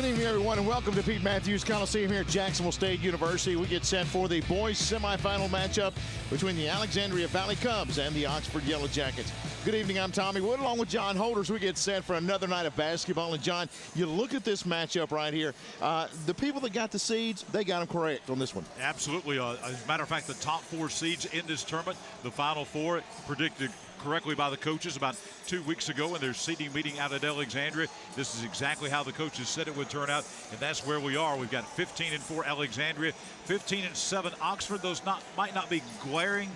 evening, everyone, and welcome to Pete Matthews Coliseum here at Jacksonville State University. We get set for the boys' semifinal matchup between the Alexandria Valley Cubs and the Oxford Yellow Jackets. Good evening, I'm Tommy Wood, along with John Holders. We get set for another night of basketball. And John, you look at this matchup right here. The people that got the seeds, they got them correct on this one. Absolutely. As a matter of fact, the top four seeds in this tournament, the Final Four, predicted correctly by the coaches about 2 weeks ago in their seeding meeting out at Alexandria. This is exactly how the coaches said it would turn out, and that's where we are. We've got 15-4 Alexandria, 15-7 Oxford. Those might not be glowing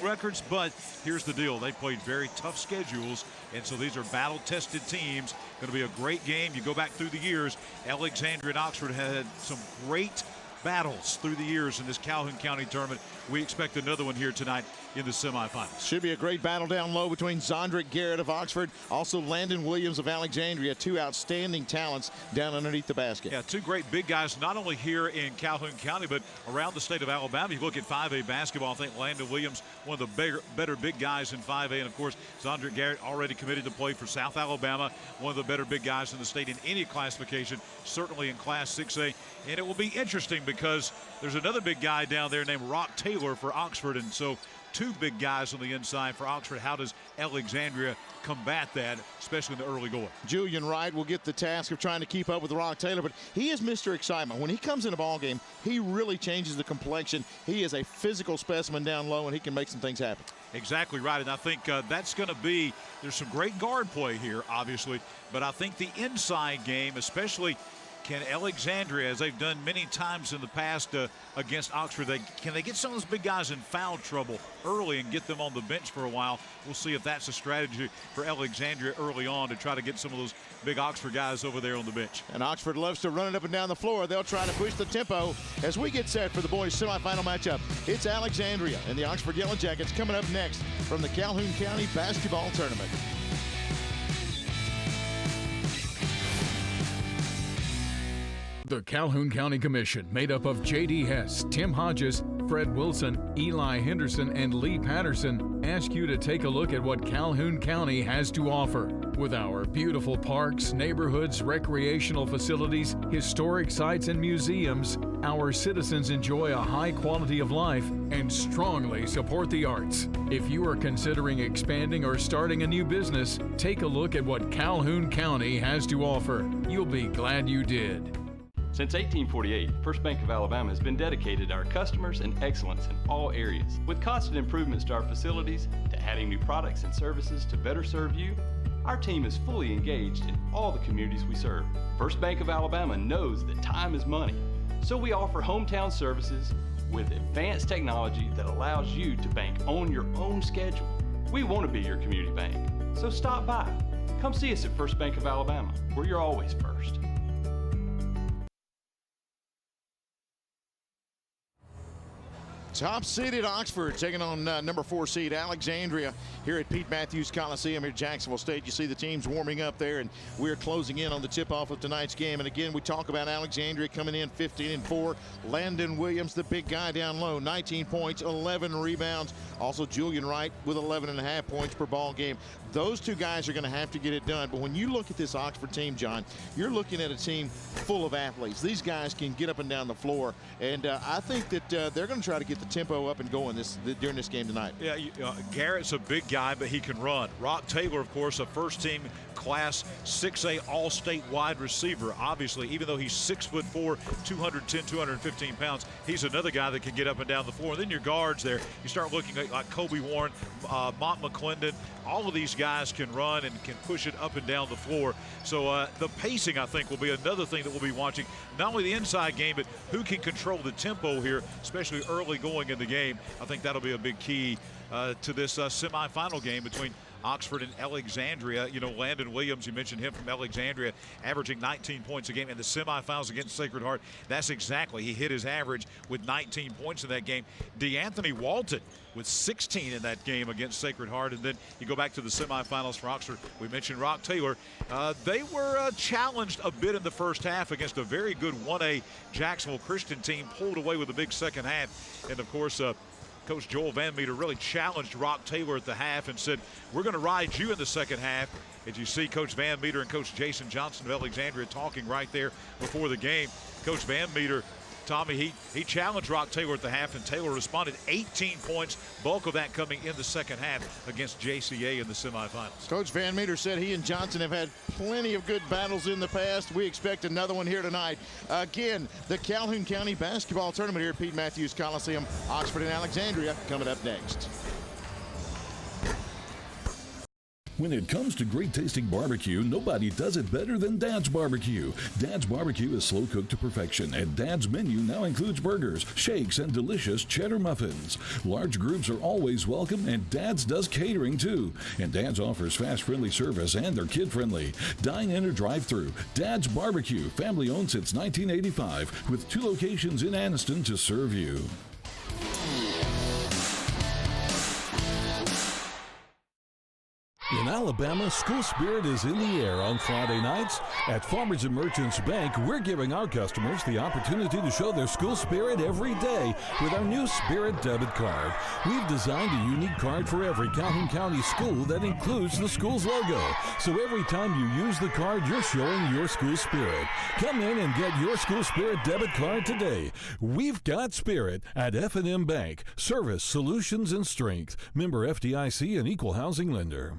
records, but here's the deal. They played very tough schedules, and so these are battle-tested teams. Going to be a great game. You go back through the years, Alexandria and Oxford had some great battles through the years in this Calhoun County tournament. We expect another one here tonight in the semifinals. Should be a great battle down low between Zondrick Garrett of Oxford, also Landon Williams of Alexandria, two outstanding talents down underneath the basket. Yeah, two great big guys, not only here in Calhoun County, but around the state of Alabama. You look at 5A basketball, I think Landon Williams, one of the better big guys in 5A, and of course, Zondrick Garrett already committed to play for South Alabama, one of the better big guys in the state in any classification, certainly in Class 6A. And it will be interesting because there's another big guy down there named Rock Taylor for Oxford, and so two big guys on the inside for Oxford. How does Alexandria combat that, especially in the early going? Julian Wright will get the task of trying to keep up with Rock Taylor, but he is Mr. Excitement. When he comes in a ball game, he really changes the complexion. He is a physical specimen down low, and he can make some things happen. Exactly right, and I think that's going to be, there's some great guard play here, obviously, but I think the inside game, especially can Alexandria, as they've done many times in the past against Oxford, can they get some of those big guys in foul trouble early and get them on the bench for a while? We'll see if that's a strategy for Alexandria early on to try to get some of those big Oxford guys over there on the bench. And Oxford loves to run it up and down the floor. They'll try to push the tempo as we get set for the boys' semifinal matchup. It's Alexandria and the Oxford Yellow Jackets coming up next from the Calhoun County Basketball Tournament. The Calhoun County Commission, made up of J.D. Hess, Tim Hodges, Fred Wilson, Eli Henderson, and Lee Patterson, ask you to take a look at what Calhoun County has to offer. With our beautiful parks, neighborhoods, recreational facilities, historic sites, and museums, our citizens enjoy a high quality of life and strongly support the arts. If you are considering expanding or starting a new business, take a look at what Calhoun County has to offer. You'll be glad you did. Since 1848, First Bank of Alabama has been dedicated to our customers and excellence in all areas. With constant improvements to our facilities, to adding new products and services to better serve you, our team is fully engaged in all the communities we serve. First Bank of Alabama knows that time is money, so we offer hometown services with advanced technology that allows you to bank on your own schedule. We want to be your community bank, so stop by. Come see us at First Bank of Alabama, where you're always first. Top-seeded Oxford taking on number 4 seed Alexandria here at Pete Matthews Coliseum here at Jacksonville State. You see the teams warming up there, and we're closing in on the tip-off of tonight's game. And again, we talk about Alexandria coming in 15-4. Landon Williams, the big guy down low, 19 points, 11 rebounds. Also Julian Wright with 11.5 points per ball game. Those two guys are going to have to get it done. But when you look at this Oxford team, John, you're looking at a team full of athletes. These guys can get up and down the floor, and I think that they're going to try to get the tempo up and going during this game tonight. Yeah, Garrett's a big guy, but he can run. Rock Taylor, of course, a first-team Class 6A All-State wide receiver. Obviously, even though he's 6'4", 210, 215 pounds, he's another guy that can get up and down the floor. And then your guards there, you start looking at like Kobe Warren, Mont McClendon. All of these guys can run and can push it up and down the floor. So the pacing, I think, will be another thing that we'll be watching. Not only the inside game, but who can control the tempo here, especially early going in the game. I think that'll be a big key to this semifinal game between Oxford and Alexandria. You know, Landon Williams, you mentioned him from Alexandria, averaging 19 points a game in the semifinals against Sacred Heart. That's exactly, he hit his average with 19 points in that game. DeAnthony Walton with 16 in that game against Sacred Heart. And then you go back to the semifinals for Oxford. We mentioned Rock Taylor. They were challenged a bit in the first half against a very good 1A Jacksonville Christian team, pulled away with a big second half. And of course, Coach Joel Van Meter really challenged Rock Taylor at the half and said, we're going to ride you in the second half. As you see Coach Van Meter and Coach Jason Johnson of Alexandria talking right there before the game. Coach Van Meter, Tommy, he challenged Rock Taylor at the half, and Taylor responded. 18 points, bulk of that coming in the second half against JCA in the semifinals. Coach Van Meter said he and Johnson have had plenty of good battles in the past. We expect another one here tonight. Again, the Calhoun County Basketball Tournament here at Pete Matthews Coliseum. Oxford and Alexandria coming up next. When it comes to great tasting barbecue, nobody does it better than Dad's Barbecue. Dad's Barbecue is slow cooked to perfection, and Dad's menu now includes burgers, shakes, and delicious cheddar muffins. Large groups are always welcome, and Dad's does catering too. And Dad's offers fast, friendly service, and they're kid-friendly. Dine in or drive-through. Dad's Barbecue, family owned since 1985, with 2 locations in Anniston to serve you. In Alabama, school spirit is in the air on Friday nights. At Farmers and Merchants Bank, we're giving our customers the opportunity to show their school spirit every day with our new Spirit debit card. We've designed a unique card for every Calhoun County school that includes the school's logo. So every time you use the card, you're showing your school spirit. Come in and get your school spirit debit card today. We've got spirit at F&M Bank. Service, solutions, and strength. Member FDIC and equal housing lender.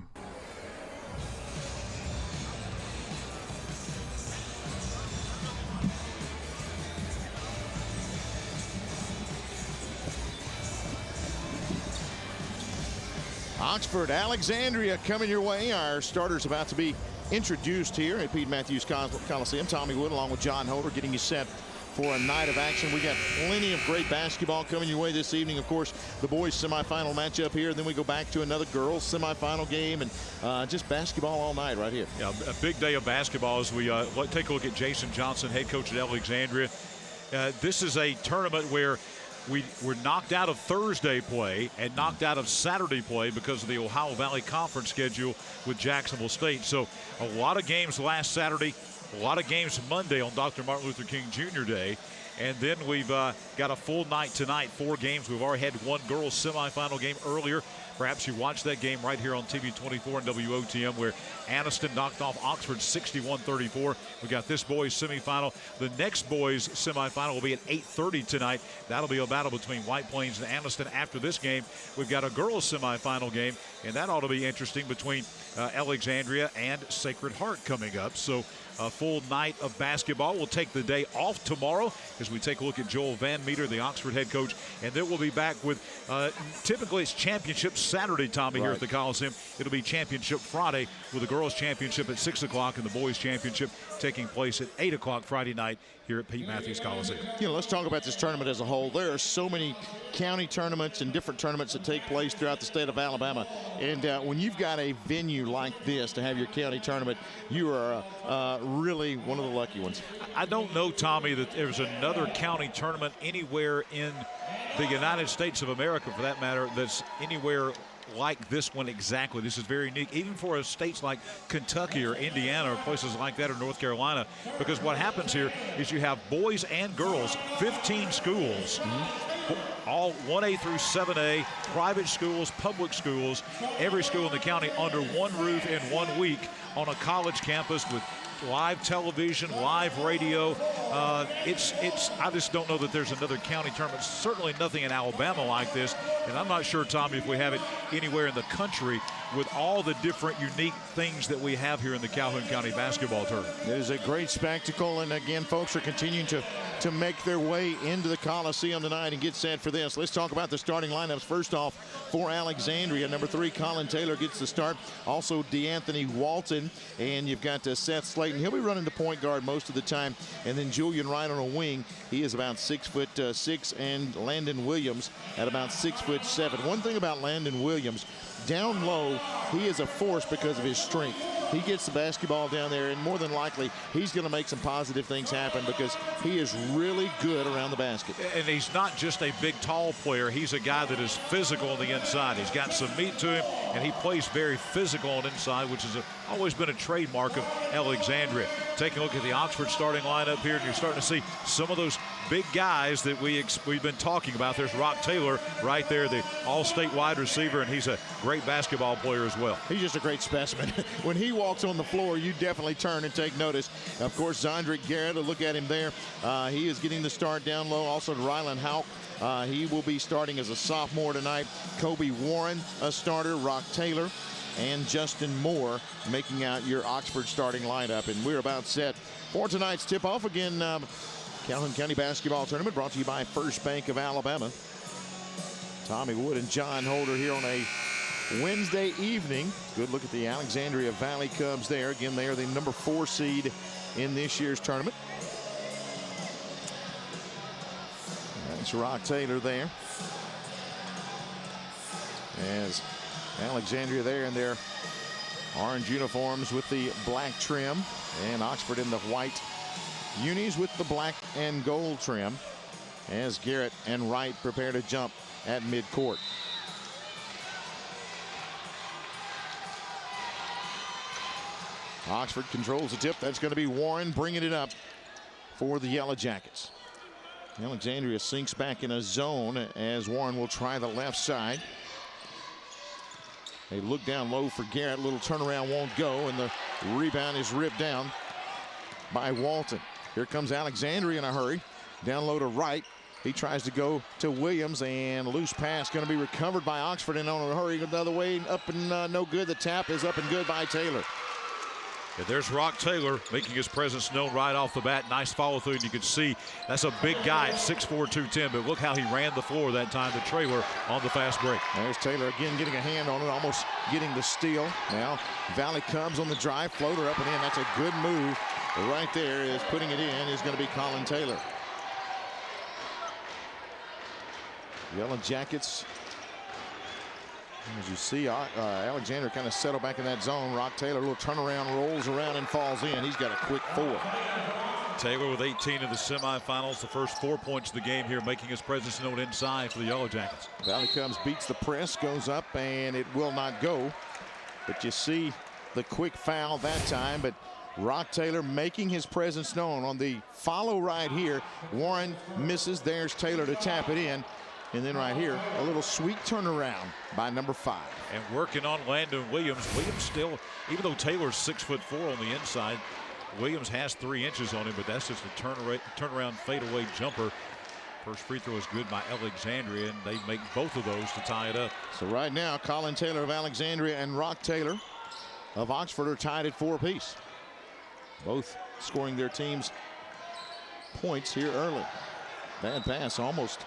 Oxford, Alexandria coming your way. Our starters about to be introduced here at Pete Matthews Coliseum. Tommy Wood along with John Holder getting you set for a night of action. We got plenty of great basketball coming your way this evening. Of course, the boys semifinal matchup here. Then we go back to another girls semifinal game, and just basketball all night right here. Yeah, a big day of basketball as we take a look at Jason Johnson, head coach at Alexandria. This is a tournament where we were knocked out of Thursday play and knocked out of Saturday play because of the Ohio Valley Conference schedule with Jacksonville State. So a lot of games last Saturday, a lot of games Monday on Dr. Martin Luther King Jr. Day. And then we've got a full night tonight, 4 games. We've already had one girls semifinal game earlier. Perhaps you watched that game right here on TV 24 and WOTM where Anniston knocked off Oxford 61-34. We got this boys semifinal. The next boys semifinal will be at 8:30 tonight. That'll be a battle between White Plains and Anniston. After this game, we've got a girls semifinal game, and that ought to be interesting between Alexandria and Sacred Heart coming up. So a full night of basketball. We'll take the day off tomorrow as we take a look at Joel Van Meter, the Oxford head coach, and then we'll be back with typically it's championship Saturday, Tommy, here at the Coliseum. It'll be championship Friday with the girls championship at 6 o'clock and the boys championship taking place at 8 o'clock Friday night here at Pete Matthews Coliseum. Let's talk about this tournament as a whole. There are so many county tournaments and different tournaments that take place throughout the state of Alabama. And when you've got a venue like this to have your county tournament, you are really one of the lucky ones. I don't know, Tommy, that there's another county tournament anywhere in the United States of America, for that matter, that's anywhere like this one exactly. This is very unique, even for states like Kentucky or Indiana or places like that or North Carolina, because what happens here is you have boys and girls, 15 schools, all 1A through 7A, private schools, public schools, every school in the county under one roof in 1 week on a college campus with live television, live radio. I just don't know that there's another county tournament. Certainly nothing in Alabama like this. And I'm not sure, Tommy, if we have it anywhere in the country with all the different unique things that we have here in the Calhoun County basketball tournament. It is a great spectacle. And again, folks are continuing to make their way into the Coliseum tonight and get set for this. Let's talk about the starting lineups. First off, for Alexandria, number 3, Colin Taylor gets the start. Also, DeAnthony Walton. And you've got Seth Slayton. He'll be running the point guard most of the time. And then Julian Wright on a wing. He is about 6'6", and Landon Williams at about 6'7". One thing about Landon Williams, down low, he is a force because of his strength. He gets the basketball down there, and more than likely, he's going to make some positive things happen because he is really good around the basket. And he's not just a big, tall player. He's a guy that is physical on the inside. He's got some meat to him, and he plays very physical on the inside, which has always been a trademark of Alexandria. taking a look at the Oxford starting lineup here, and you're starting to see some of those big guys that we've been talking about. There's Rock Taylor right there, the all-state wide receiver, and he's a great basketball player as well. He's just a great specimen. When he walks on the floor, you definitely turn and take notice. Of course, Zondrick Garrett, look at him there. He is getting the start down low. Also, Rylan Houck. He will be starting as a sophomore tonight. Kobe Warren, a starter. Rock Taylor and Justin Moore making out your Oxford starting lineup. And we're about set for tonight's tip-off. Again, Calhoun County Basketball Tournament brought to you by First Bank of Alabama. Tommy Wood and John Holder here on a Wednesday evening. Good look at the Alexandria Valley Cubs there. Again, they are the number 4 seed in this year's tournament. That's Rock Taylor there. As Alexandria there in their orange uniforms with the black trim, and Oxford in the white unis with the black and gold trim, as Garrett and Wright prepare to jump at midcourt. Oxford controls the tip. That's going to be Warren bringing it up for the Yellow Jackets. Alexandria sinks back in a zone as Warren will try the left side. They look down low for Garrett. Little turnaround won't go, and the rebound is ripped down by Walton. Here comes Alexandria in a hurry. Down low to Wright. He tries to go to Williams, and loose pass going to be recovered by Oxford, and on a hurry the other way, up and no good. The tap is up and good by Taylor. And there's Rock Taylor making his presence known right off the bat. Nice follow through, and you can see that's a big guy at 6'4", 210. But look how he ran the floor that time, the trailer on the fast break. There's Taylor again getting a hand on it, almost getting the steal. Now Valley Cubs on the drive, floater up and in. That's a good move. Right there is putting it in is going to be Colin Taylor. Yellow Jackets, as you see, Alexander kind of settled back in that zone. Rock Taylor, a little turnaround, rolls around and falls in. He's got a quick 4. Taylor with 18 in the semifinals, the first 4 points of the game here, making his presence known inside for the Yellow Jackets. Valley Cubs beats the press, goes up, and it will not go. But you see the quick foul that time, but Rock Taylor making his presence known on the follow right here. Warren misses. There's Taylor to tap it in. And then right here, a little sweet turnaround by number 5. And working on Landon Williams. Williams still, even though Taylor's 6'4" on the inside, Williams has 3 inches on him, but that's just a turnaround fadeaway jumper. First free throw is good by Alexandria, and they make both of those to tie it up. So right now, Colin Taylor of Alexandria and Rock Taylor of Oxford are tied at 4 apiece. Both scoring their team's points here early. Bad pass, almost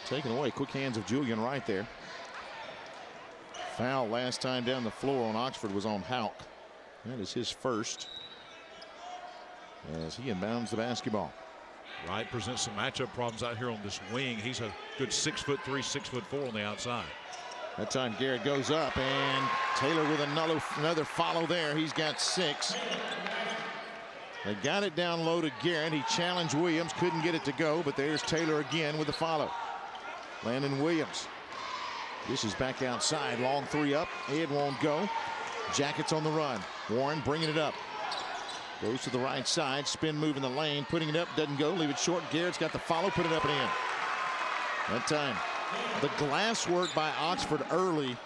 taken away. Quick hands of Julian Wright there. Foul last time down the floor on Oxford was on Houck. That is his first as he inbounds the basketball. Wright presents some matchup problems out here on this wing. He's a good 6'3", 6'4" on the outside. That time Garrett goes up, and Taylor with another follow there. He's got 6. They got it down low to Garrett. He challenged Williams, couldn't get it to go, but there's Taylor again with the follow. Landon Williams. This is back outside. Long 3 up. It won't go. Jackets on the run. Warren bringing it up. Goes to the right side. Spin move in the lane. Putting it up. Doesn't go. Leave it short. Garrett's got the follow. Put it up and in. That time. The glass work by Oxford early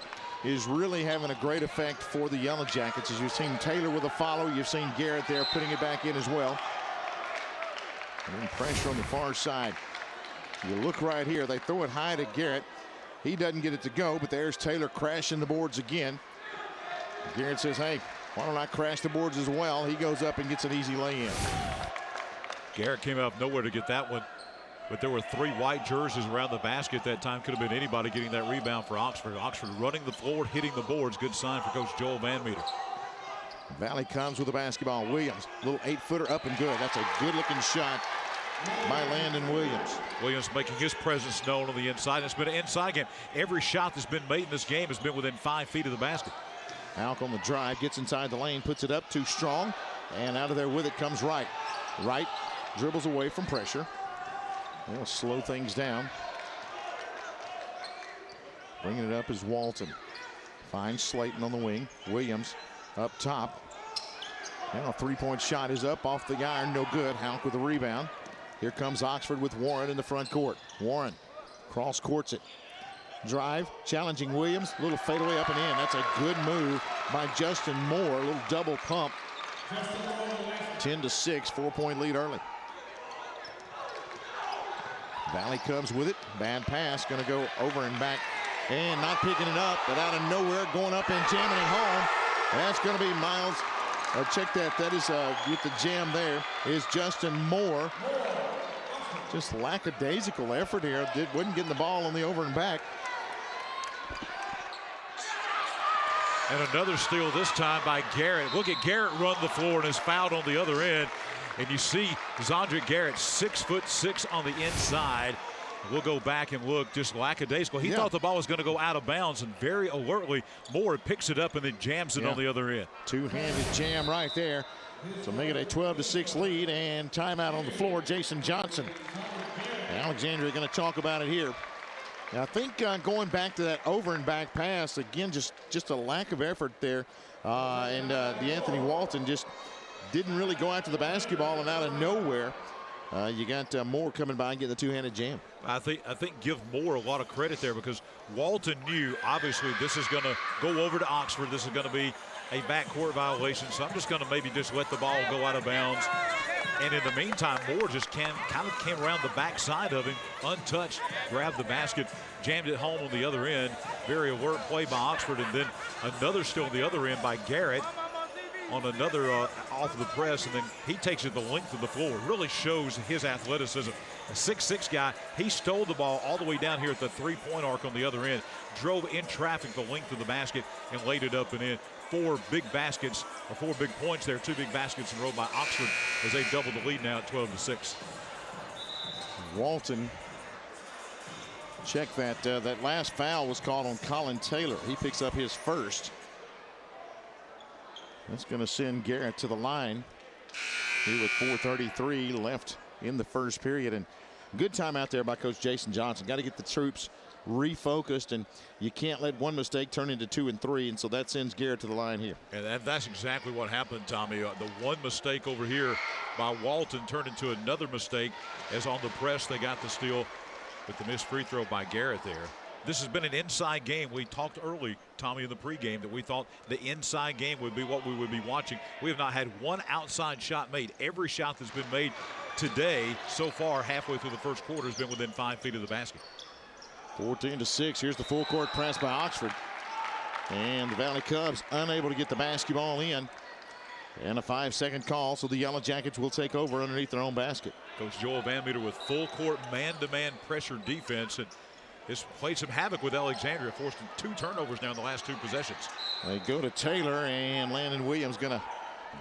is really having a great effect for the Yellow Jackets. As you've seen Taylor with a follow. You've seen Garrett there putting it back in as well. And then pressure on the far side. You look right here. They throw it high to Garrett. He doesn't get it to go, but there's Taylor crashing the boards again. Garrett says, hey, why don't I crash the boards as well? He goes up and gets an easy lay-in. Garrett came out of nowhere to get that one, but there were 3 white jerseys around the basket that time. Could have been anybody getting that rebound for Oxford. Oxford running the floor, hitting the boards. Good sign for Coach Joel Van Meter. Valley comes with the basketball. Williams, little 8-footer up and good. That's a good-looking shot by Landon Williams. Williams making his presence known on the inside. It's been an inside game. Every shot that's been made in this game has been within 5 feet of the basket. Houck on the drive, gets inside the lane, puts it up too strong, and out of there with it comes Wright. Wright dribbles away from pressure. They'll slow things down. Bringing it up is Walton. Finds Slayton on the wing. Williams up top. Now a three-point shot is up off the iron, no good. Hauk with the rebound. Here comes Oxford with Warren in the front court. Warren cross courts it. Drive, challenging Williams. Little fadeaway up and in. That's a good move by Justin Moore. A little double pump. 10-6, 4-point lead early. Valley comes with it. Bad pass, going to go over and back. And not picking it up, but out of nowhere, going up and jamming it home. That's going to be Miles. Check that. That is with the jam there is Justin Moore. Just lackadaisical effort here. Wasn't getting the ball on the over and back. And another steal this time by Garrett. Look at Garrett run the floor and is fouled on the other end. And you see Zandra Garrett, 6'6" on the inside. We'll go back and look, just lackadaisical. He thought the ball was going to go out of bounds, and very alertly, Moore picks it up and then jams it on the other end. Two-handed jam right there. So make it a 12-6 lead, and timeout on the floor, Jason Johnson. Alexandria going to talk about it here. Now, I think going back to that over and back pass, again, just a lack of effort there. And DeAnthony Walton just didn't really go after the basketball, and out of nowhere, you got Moore coming by and getting the two-handed jam. I think give Moore a lot of credit there, because Walton knew, obviously, this is going to go over to Oxford. This is going to be a backcourt violation, so I'm just going to maybe just let the ball go out of bounds. And in the meantime, Moore just kind of came around the backside of him, untouched, grabbed the basket, jammed it home on the other end. Very alert play by Oxford, and then another steal on the other end by Garrett on another off of the press, and then he takes it the length of the floor. Really shows his athleticism. A 6'6" guy, he stole the ball all the way down here at the three-point arc on the other end, drove in traffic the length of the basket and laid it up and in. 4 big baskets, or 4 big points there, 2 big baskets in a row by Oxford as they double the lead now at 12-6. Walton, check that. That last foul was called on Colin Taylor. He picks up his first. That's going to send Garrett to the line here with 4:33 left in the first period. And good time out there by Coach Jason Johnson. Got to get the troops refocused, and you can't let one mistake turn into 2 and 3, and so that sends Garrett to the line here. And that's exactly what happened, Tommy. The one mistake over here by Walton turned into another mistake, as on the press they got the steal with the missed free throw by Garrett there. This has been an inside game. We talked early, Tommy, in the pregame that we thought the inside game would be what we would be watching. We have not had one outside shot made. Every shot that's been made today so far halfway through the first quarter has been within 5 feet of the basket. 14-6. Here's the full court press by Oxford. And the Valley Cubs unable to get the basketball in. And a 5-second call, so the Yellow Jackets will take over underneath their own basket. Coach Joel Van Meter with full court man-to-man pressure defense. And it's played some havoc with Alexandria, forced 2 turnovers now in the last 2 possessions. They go to Taylor, and Landon Williams going to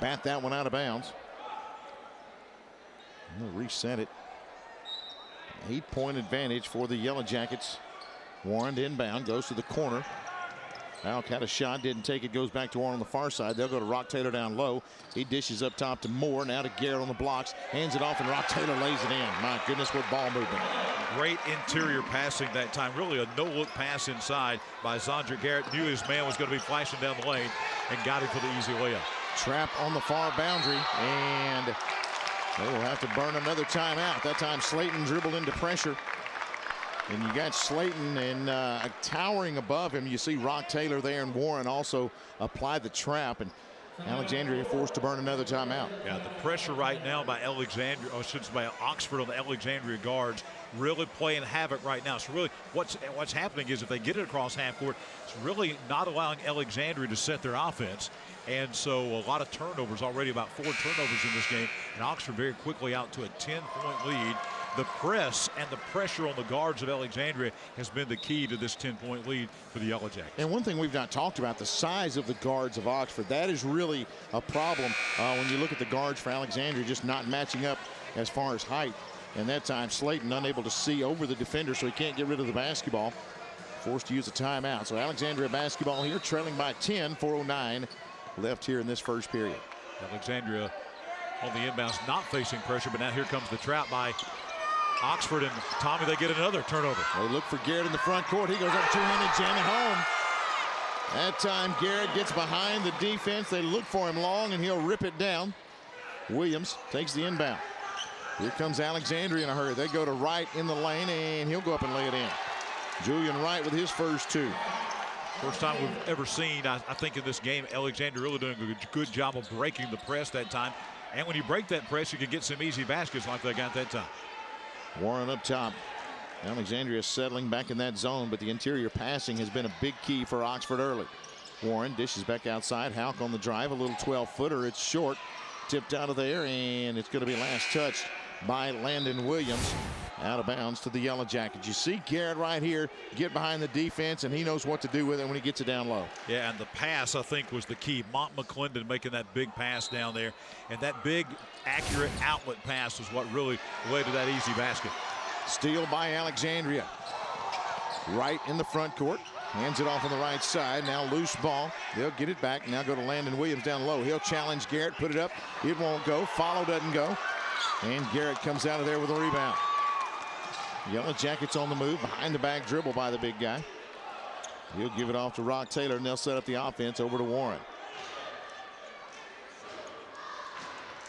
bat that one out of bounds. We'll reset it. 8-point advantage for the Yellow Jackets. Warren inbound, goes to the corner. Hauk had a shot, didn't take it, goes back to Warren on the far side. They'll go to Rock Taylor down low. He dishes up top to Moore, now to Garrett on the blocks, hands it off, and Rock Taylor lays it in. My goodness, what ball movement. Great interior passing that time. Really a no-look pass inside by Zandra Garrett. Knew his man was going to be flashing down the lane and got him for the easy layup. Trap on the far boundary, and they will have to burn another timeout. That time Slayton dribbled into pressure. And you got Slayton and towering above him. You see Rock Taylor there, and Warren also apply the trap. And Alexandria forced to burn another timeout. Yeah, the pressure right now by Alexandria, or should say by Oxford on the Alexandria guards, really playing havoc right now. So really what's happening is if they get it across half court, it's really not allowing Alexandria to set their offense. And so a lot of turnovers already, about 4 turnovers in this game. And Oxford very quickly out to a 10-point lead. The press and the pressure on the guards of Alexandria has been the key to this 10-point lead for the Yellow Jackets. And one thing we've not talked about, the size of the guards of Oxford. That is really a problem when you look at the guards for Alexandria, just not matching up as far as height. And that time Slayton unable to see over the defender, so he can't get rid of the basketball. Forced to use a timeout. So Alexandria basketball here, trailing by 10, 4:09 left here in this first period. Alexandria on the inbounds, not facing pressure, but now here comes the trap by Oxford, and Tommy, they get another turnover. They look for Garrett in the front court. He goes up two-handed, jam it home. That time Garrett gets behind the defense. They look for him long, and he'll rip it down. Williams takes the inbound. Here comes Alexandria in a hurry. They go to Wright in the lane, and he'll go up and lay it in. Julian Wright with his first two. First time we've ever seen, I think, in this game, Alexandria really doing a good job of breaking the press that time. And when you break that press, you can get some easy baskets like they got that time. Warren up top. Alexandria settling back in that zone, but the interior passing has been a big key for Oxford early. Warren dishes back outside. Houck on the drive, a little 12-footer. It's short, tipped out of there, and it's going to be last touched by Landon Williams. Out of bounds to the Yellow Jackets. You see Garrett right here get behind the defense, and he knows what to do with it when he gets it down low. Yeah, and the pass, I think, was the key. Mont McClendon making that big pass down there, and that big, accurate outlet pass is what really led to that easy basket. Steal by Alexandria. Right in the front court. Hands it off on the right side. Now loose ball. They'll get it back. Now go to Landon Williams down low. He'll challenge Garrett. Put it up. It won't go. Follow doesn't go. And Garrett comes out of there with a rebound. Yellow Jackets on the move. Behind the back dribble by the big guy. He'll give it off to Rock Taylor, and they'll set up the offense over to Warren.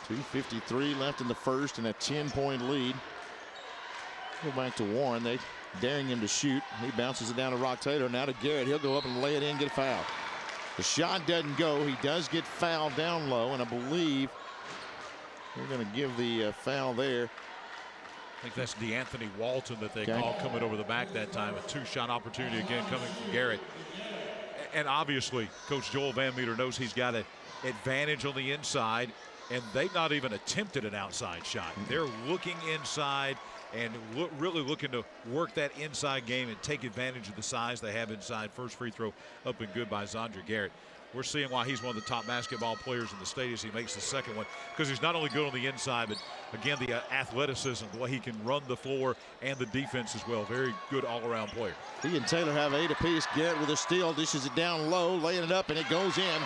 2:53 left in the first, and a 10-point lead. Go back to Warren. They daring him to shoot. He bounces it down to Rock Taylor. Now to Garrett. He'll go up and lay it in, get a foul. The shot doesn't go. He does get fouled down low, and I believe they're going to give the foul there. I think that's DeAnthony Walton that they call coming over the back that time. A two-shot opportunity again coming from Garrett. And obviously, Coach Joel Van Meter knows he's got an advantage on the inside, and they've not even attempted an outside shot. They're looking inside and really looking to work that inside game and take advantage of the size they have inside. First free throw up and good by Zandra Garrett. We're seeing why he's one of the top basketball players in the state as he makes the second one, because he's not only good on the inside, but again, the athleticism, the way he can run the floor and the defense as well. Very good all-around player. He and Taylor have 8 apiece. Garrett with a steal, dishes it down low, laying it up, and it goes in.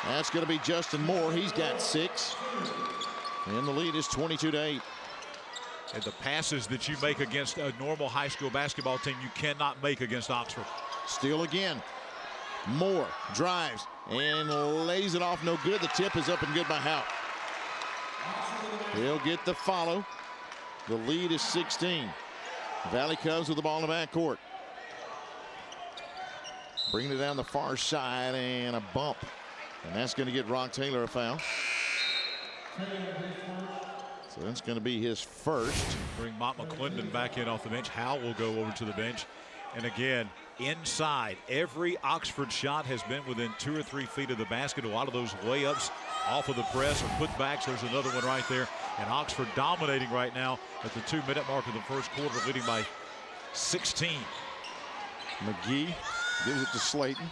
That's going to be Justin Moore. He's got 6. And the lead is 22-8. And the passes that you make against a normal high school basketball team, you cannot make against Oxford. Steal again. Moore drives and lays it off. No good. The tip is up and good by Houck. He'll get the follow. The lead is 16. Valley Cubs with the ball in the backcourt. Bringing it down the far side, and a bump. And that's going to get Rock Taylor a foul. So that's going to be his first. Bring Mont McClendon back in off the bench. Howell will go over to the bench. And again, inside, every Oxford shot has been within 2 or 3 feet of the basket. A lot of those layups off of the press or putbacks. There's another one right there. And Oxford dominating right now at the 2-minute mark of the first quarter, leading by 16. McGee gives it to Slayton.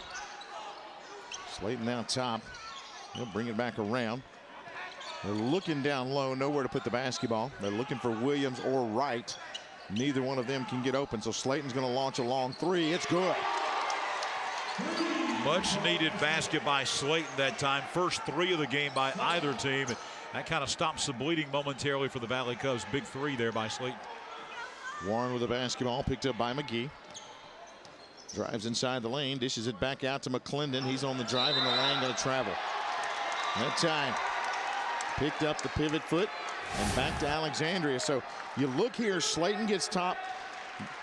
Slayton now top. He'll bring it back around. They're looking down low, nowhere to put the basketball. They're looking for Williams or Wright. Neither one of them can get open, so Slayton's going to launch a long 3. It's good. Much needed basket by Slayton that time. First 3 of the game by either team. And that kind of stops the bleeding momentarily for the Valley Cubs. Big 3 there by Slayton. Warren with the basketball, picked up by McGee. Drives inside the lane, dishes it back out to McClendon. He's on the drive in the lane, going to travel. That time, picked up the pivot foot and back to Alexandria. So you look here, Slayton gets top.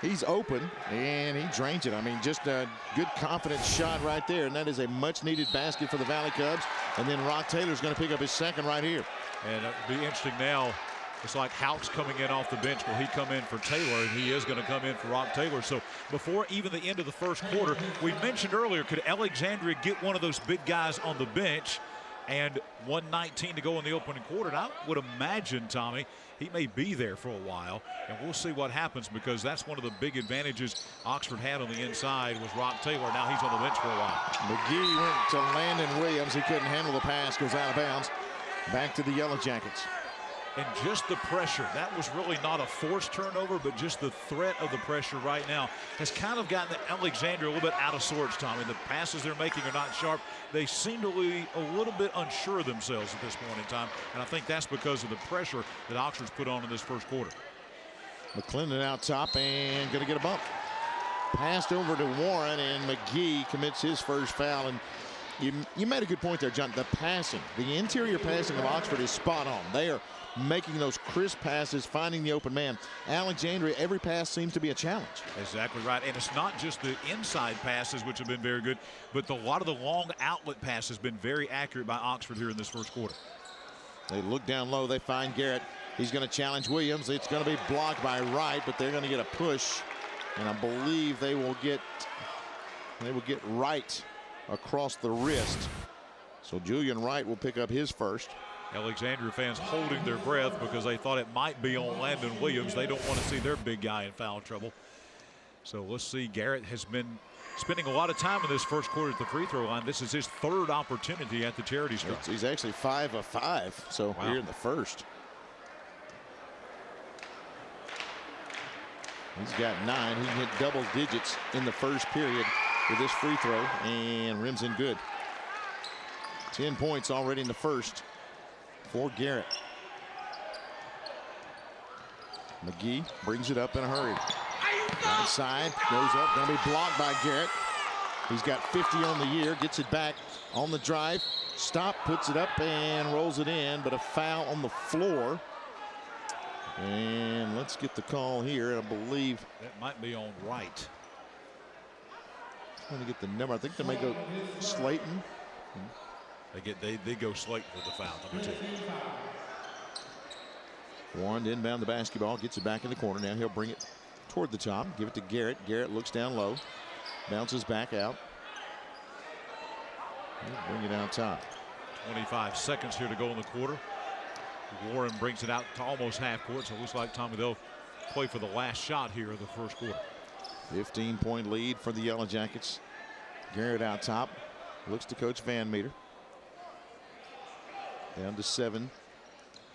He's open, and he drains it. I mean, just a good confident shot right there, and that is a much-needed basket for the Valley Cubs. And then Rock Taylor's going to pick up his second right here. And it'll be interesting now. It's like Houck's coming in off the bench. Will he come in for Taylor? And he is going to come in for Rock Taylor. So before even the end of the first quarter, we mentioned earlier, could Alexandria get one of those big guys on the bench? And 1:19 to go in the opening quarter. And I would imagine, Tommy, he may be there for a while, and we'll see what happens, because that's one of the big advantages Oxford had on the inside was Rock Taylor. Now he's on the bench for a while. McGee went to Landon Williams. He couldn't handle the pass, goes out of bounds. Back to the Yellow Jackets. And just the pressure, that was really not a forced turnover, but just the threat of the pressure right now has kind of gotten Alexandria a little bit out of sorts, Tommy. The passes they're making are not sharp. They seem to be a little bit unsure of themselves at this point in time, and I think that's because of the pressure that Oxford's put on in this first quarter. McClendon out top and going to get a bump. Passed over to Warren, and McGee commits his first foul. And you made a good point there, John. The passing, the interior passing of Oxford is spot on. They are making those crisp passes, finding the open man. Alexandria, every pass seems to be a challenge. Exactly right. And it's not just the inside passes, which have been very good, but a lot of the long outlet passes has been very accurate by Oxford here in this first quarter. They look down low. They find Garrett. He's going to challenge Williams. It's going to be blocked by Wright, but they're going to get a push. And I believe they will get Wright across the wrist. So Julian Wright will pick up his first. Alexandria fans holding their breath because they thought it might be on Landon Williams. They don't want to see their big guy in foul trouble. So let's see. Garrett has been spending a lot of time in this first quarter at the free throw line. This is his third opportunity at the charity stripe. He's actually 5 of 5. So wow. Here in the first. He's got 9. He hit double digits in the first period with this free throw and rims in good. 10 points already in the first for Garrett. McGee brings it up in a hurry. Right side goes up, going to be blocked by Garrett. He's got 50 on the year, gets it back on the drive. Stop, puts it up and rolls it in, but a foul on the floor. And let's get the call here. I believe that might be on Wright. Trying to get the number. I think they may go Slayton. They go Slayton with the foul, number 2. Warren inbound the basketball, gets it back in the corner. Now he'll bring it toward the top, give it to Garrett. Garrett looks down low, bounces back out. He'll bring it out top. 25 seconds here to go in the quarter. Warren brings it out to almost half court, so it looks like Tommy they'll play for the last shot here of the first quarter. 15-point lead for the Yellow Jackets. Garrett out top, looks to Coach Van Meter. Down to 7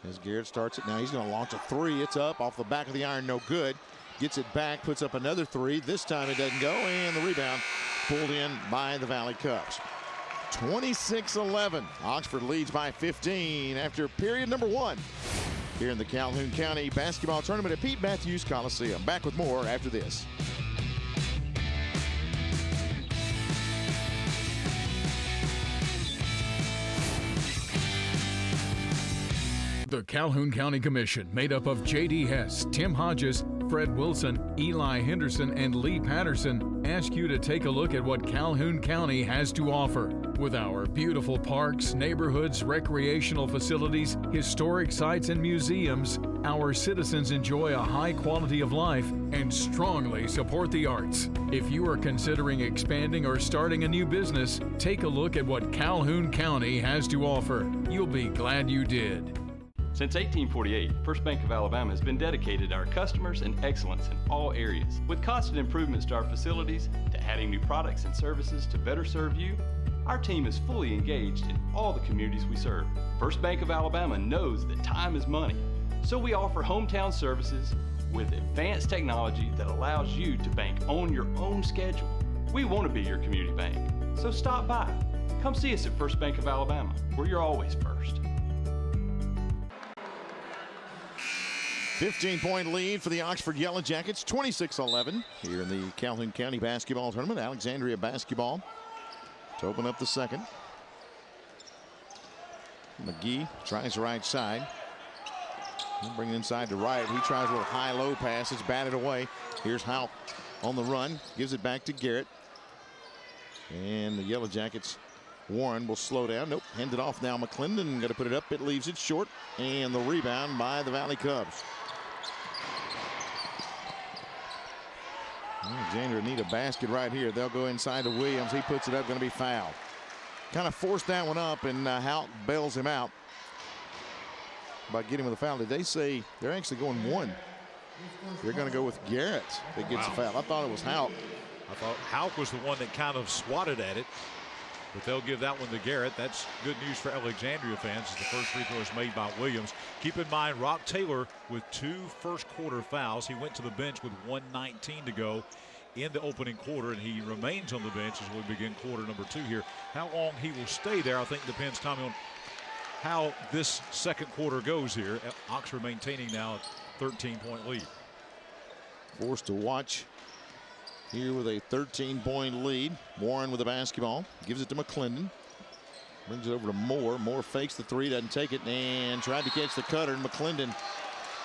as Garrett starts it. Now he's going to launch a 3. It's up off the back of the iron, no good. Gets it back, puts up another 3. This time it doesn't go, and the rebound pulled in by the Valley Cubs. 26-11. Oxford leads by 15 after period number 1 here in the Calhoun County Basketball Tournament at Pete Matthews Coliseum. Back with more after this. The Calhoun County Commission, made up of J.D. Hess, Tim Hodges, Fred Wilson, Eli Henderson, and Lee Patterson, ask you to take a look at what Calhoun County has to offer. With our beautiful parks, neighborhoods, recreational facilities, historic sites, and museums, our citizens enjoy a high quality of life and strongly support the arts. If you are considering expanding or starting a new business, take a look at what Calhoun County has to offer. You'll be glad you did. Since 1848, First Bank of Alabama has been dedicated to our customers and excellence in all areas. With constant improvements to our facilities, to adding new products and services to better serve you, our team is fully engaged in all the communities we serve. First Bank of Alabama knows that time is money, so we offer hometown services with advanced technology that allows you to bank on your own schedule. We want to be your community bank, so stop by. Come see us at First Bank of Alabama, where you're always first. 15-point lead for the Oxford Yellow Jackets, 26-11 here in the Calhoun County Basketball Tournament. Alexandria basketball to open up the second. McGee tries the right side. He'll bring it inside to Wright. He tries a little high-low pass. It's batted away. Here's Houck on the run. Gives it back to Garrett. And the Yellow Jackets, Warren will slow down. Nope, hand it off now. McClendon got to put it up. It leaves it short. And the rebound by the Valley Cubs. Alexandria need a basket right here. They'll go inside to Williams. He puts it up, going to be fouled. Kind of forced that one up, and Houck bails him out by getting with a foul. Did they say they're actually going 1? They're going to go with Garrett that gets a foul. I thought it was Houck. I thought Houck was the one that kind of swatted at it, but they'll give that one to Garrett. That's good news for Alexandria fans as the first free throw is made by Williams. Keep in mind, Rock Taylor with 2 first-quarter fouls. He went to the bench with 1:19 to go in the opening quarter, and he remains on the bench as we begin quarter number 2 here. How long he will stay there, I think, depends, Tommy, on how this second quarter goes here. Oxford maintaining now a 13-point lead. Forced to watch here with a 13-point lead. Warren with the basketball. Gives it to McClendon. Brings it over to Moore. Moore fakes the three, doesn't take it, and tried to catch the cutter. And McClendon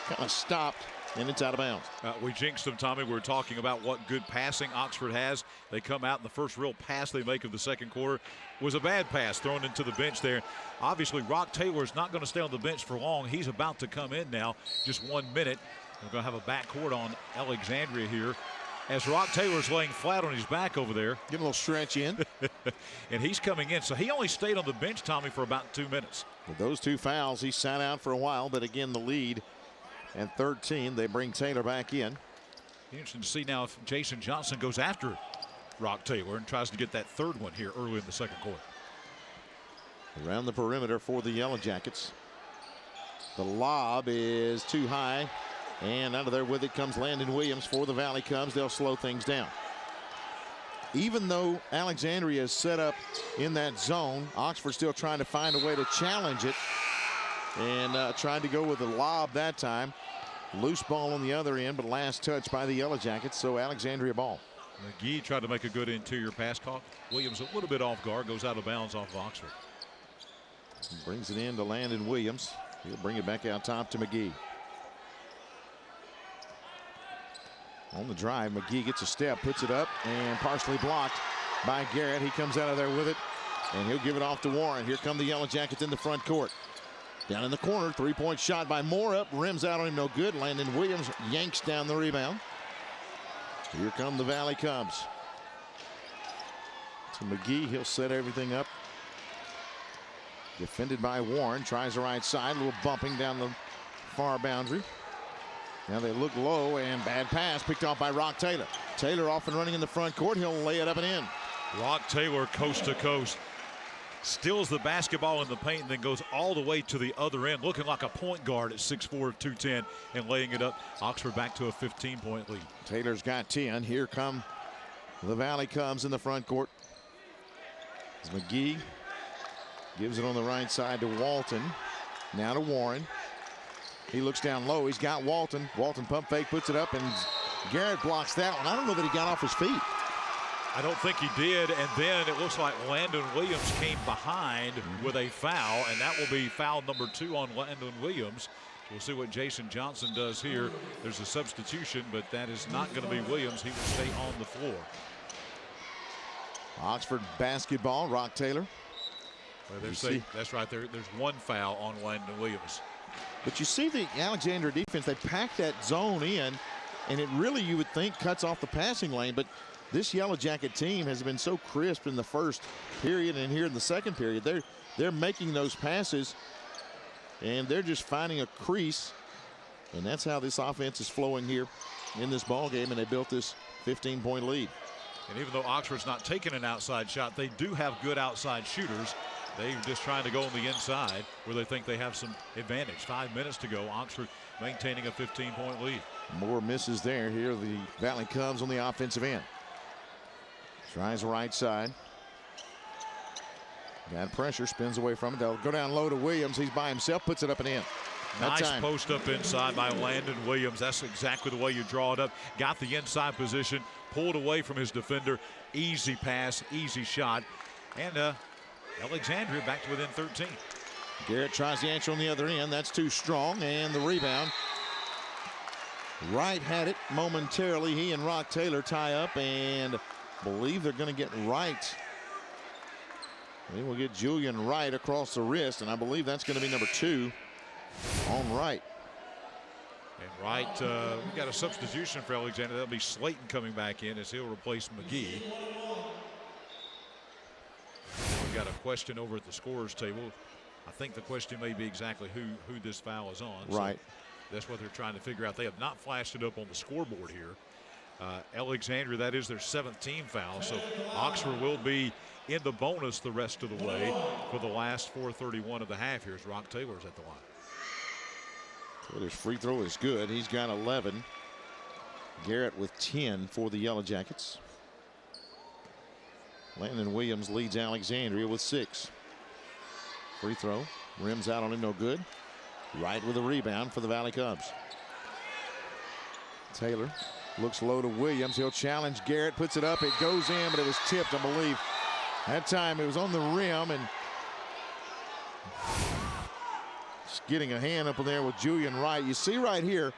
kind of stopped, and it's out of bounds. We jinxed them, Tommy. We were talking about what good passing Oxford has. They come out, and the first real pass they make of the second quarter was a bad pass thrown into the bench there. Obviously, Rock Taylor is not going to stay on the bench for long. He's about to come in now, just 1 minute. We're going to have a backcourt on Alexandria here, as Rock Taylor's laying flat on his back over there. Get a little stretch in. And he's coming in. So he only stayed on the bench, Tommy, for about 2 minutes. With those two fouls, he sat out for a while, but again, the lead at 13. They bring Taylor back in. Interesting to see now if Jason Johnson goes after Rock Taylor and tries to get that third one here early in the second quarter. Around the perimeter for the Yellow Jackets. The lob is too high. And out of there with it comes Landon Williams for the Valley Cubs. They'll slow things down. Even though Alexandria is set up in that zone, Oxford still trying to find a way to challenge it. And tried to go with the lob that time. Loose ball on the other end, but last touch by the Yellow Jackets. So Alexandria ball. McGee tried to make a good interior pass call. Williams a little bit off guard, goes out of bounds off of Oxford. Brings it in to Landon Williams. He'll bring it back out top to McGee. On the drive, McGee gets a step, puts it up, and partially blocked by Garrett. He comes out of there with it, and he'll give it off to Warren. Here come the Yellow Jackets in the front court. Down in the corner, three-point shot by Moore up, rims out on him, no good. Landon Williams yanks down the rebound. Here come the Valley Cubs. To McGee, he'll set everything up. Defended by Warren, tries the right side, a little bumping down the far boundary. Now they look low, and bad pass picked off by Rock Taylor. Taylor off and running in the front court. He'll lay it up and in. Rock Taylor coast to coast. Steals the basketball in the paint and then goes all the way to the other end, looking like a point guard at 6'4", 210, and laying it up. Oxford back to a 15-point lead. Taylor's got 10. Here come the Valley Cubs in the front court. As McGee gives it on the right side to Walton. Now to Warren. He looks down low. He's got Walton. Walton pump fake, puts it up, and Garrett blocks that one. I don't know that he got off his feet. I don't think he did, and then it looks like Landon Williams came behind with a foul, and that will be foul number 2 on Landon Williams. We'll see what Jason Johnson does here. There's a substitution, but that is not going to be Williams. He will stay on the floor. Oxford basketball, Rock Taylor. Well, that's right there. There's one foul on Landon Williams. But you see the Alexandria defense, they pack that zone in, and it really, you would think, cuts off the passing lane. But this Yellow Jacket team has been so crisp in the first period and here in the second period. They're making those passes, and they're just finding a crease. And that's how this offense is flowing here in this ball game, and they built this 15-point lead. And even though Oxford's not taking an outside shot, they do have good outside shooters. They're just trying to go on the inside where they think they have some advantage. 5 minutes to go. Oxford maintaining a 15-point lead. More misses there. Here the Valley Cubs on the offensive end. Tries the right side. Got pressure, spins away from it. They'll go down low to Williams. He's by himself, puts it up and in. Nice post up inside by Landon Williams. That's exactly the way you draw it up. Got the inside position, pulled away from his defender. Easy pass, easy shot. And Alexandria back to within 13. Garrett tries the answer on the other end. That's too strong, and the rebound. Wright had it momentarily. He and Rock Taylor tie up, and believe they're going to get Wright. They will get Julian Wright across the wrist, and I believe that's going to be number 2 on Wright. And Wright, we got a substitution for Alexandria. That'll be Slayton coming back in as he'll replace McGee. We've got a question over at the scorers table. I think the question may be exactly who this foul is on. Right. So that's what they're trying to figure out. They have not flashed it up on the scoreboard here. Alexandria, that is their 7th team foul. So Oxford will be in the bonus the rest of the way for the last 4:31 of the half. Here's Rock Taylor's at the line. Taylor's free throw is good. He's got 11. Garrett with 10 for the Yellow Jackets. Landon Williams leads Alexandria with 6. Free throw. Rims out on him, no good. Wright with a rebound for the Valley Cubs. Taylor Looks low to Williams. He'll challenge Garrett. Puts it up. It goes in, but it was tipped, I believe. That time it was on the rim, and just getting a hand up in there with Julian Wright. You see right here,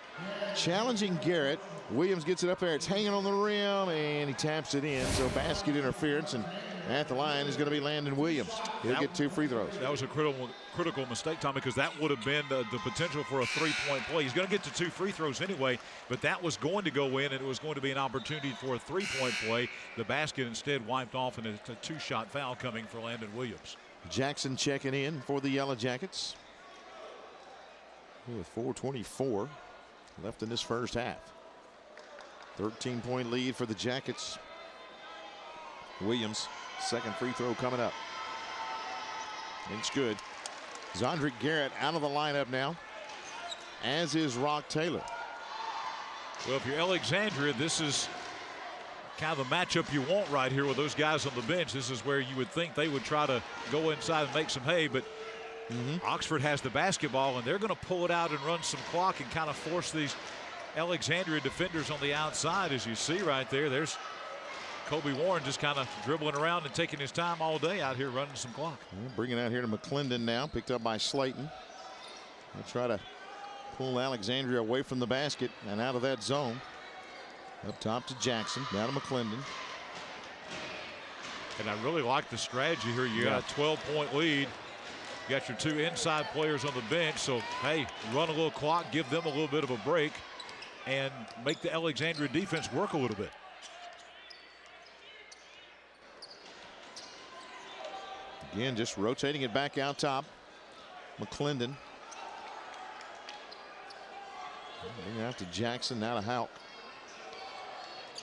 challenging Garrett. Williams gets it up there. It's hanging on the rim, and he taps it in. So basket interference, and at the line is going to be Landon Williams. He'll get 2 free throws. That was a critical mistake, Tommy, because that would have been the potential for a 3-point play. He's going to get to 2 free throws anyway, but that was going to go in, and it was going to be an opportunity for a 3-point play. The basket instead wiped off, and it's a 2-shot foul coming for Landon Williams. Jackson checking in for the Yellow Jackets with 4:24 left in this first half. 13-point lead for the Jackets. Williams, second free throw coming up. It's good. Zondrick Garrett out of the lineup now, as is Rock Taylor. Well, if you're Alexandria, this is kind of the matchup you want right here with those guys on the bench. This is where you would think they would try to go inside and make some hay, but Oxford has the basketball, and they're going to pull it out and run some clock and kind of force these Alexandria defenders on the outside. As you see right there, there's Kobe Warren just kind of dribbling around and taking his time all day out here running some clock. Bringing out here to McClendon now, picked up by Slayton. They'll try to pull Alexandria away from the basket and out of that zone. Up top to Jackson, down to McClendon. And I really like the strategy here. You got a 12-point lead. You got your 2 inside players on the bench. So, hey, run a little clock, give them a little bit of a break, and make the Alexandria defense work a little bit. Again, just rotating it back out top. McClendon. Bring it out to Jackson, now to Houck.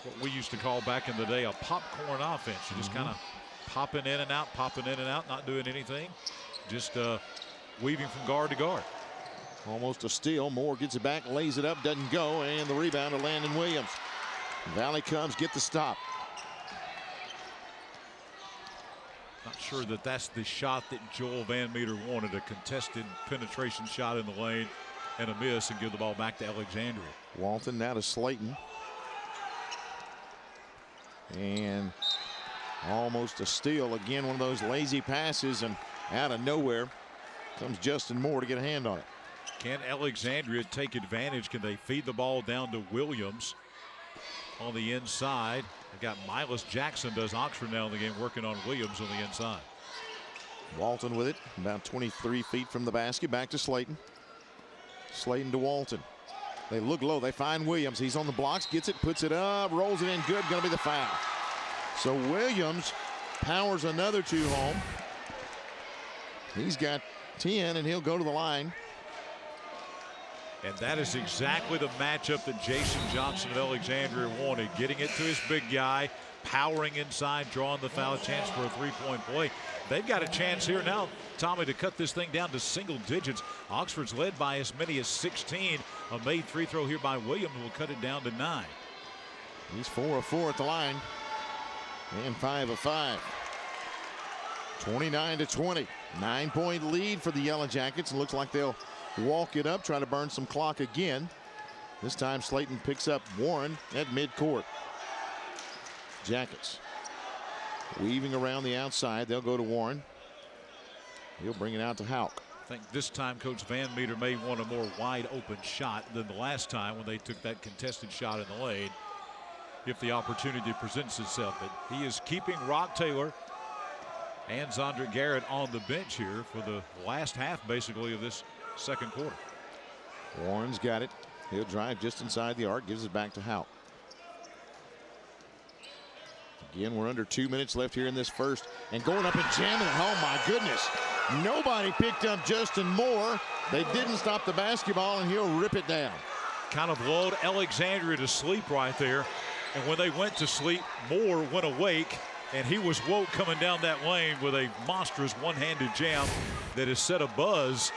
What we used to call back in the day a popcorn offense. You just kind of popping in and out, not doing anything. Just weaving from guard to guard. Almost a steal. Moore gets it back, lays it up, doesn't go, and the rebound to Landon Williams. Valley comes, get the stop. Not sure that that's the shot that Joel Van Meter wanted, a contested penetration shot in the lane and a miss, and give the ball back to Alexandria. Walton now to Slayton. And almost a steal. Again, one of those lazy passes, and out of nowhere comes Justin Moore to get a hand on it. Can Alexandria take advantage? Can they feed the ball down to Williams on the inside? They got Miles Jackson, does Oxford now in the game, working on Williams on the inside. Walton with it, about 23 feet from the basket, back to Slayton. Slayton to Walton. They look low, they find Williams. He's on the blocks, gets it, puts it up, rolls it in good, gonna be the foul. So Williams powers another 2 home. He's got 10, and he'll go to the line. And that is exactly the matchup that Jason Johnson of Alexandria wanted. Getting it to his big guy, powering inside, drawing the foul, chance for a 3-point play. They've got a chance here now, Tommy, to cut this thing down to single digits. Oxford's led by as many as 16. A made free throw here by Williams will cut it down to 9. He's 4 of 4 at the line, and 5 of 5. 29-20. 9-point lead for the Yellow Jackets. It looks like they'll walk it up, try to burn some clock again. This time Slayton picks up Warren at midcourt. Jackets weaving around the outside. They'll go to Warren. He'll bring it out to Houck. I think this time Coach Van Meter may want a more wide open shot than the last time when they took that contested shot in the lane, if the opportunity presents itself. But he is keeping Rock Taylor and Zondrick Garrett on the bench here for the last half basically of this second quarter. Warren's got it. He'll drive just inside the arc, gives it back to Houck. Again, we're under 2 minutes left here in this first, and going up and jamming it. Oh my goodness, nobody picked up Justin Moore. They didn't stop the basketball, and he'll rip it down. Kind of lulled Alexandria to sleep right there, and when they went to sleep, Moore went awake, and he was woke coming down that lane with a monstrous one-handed jam that has set a buzz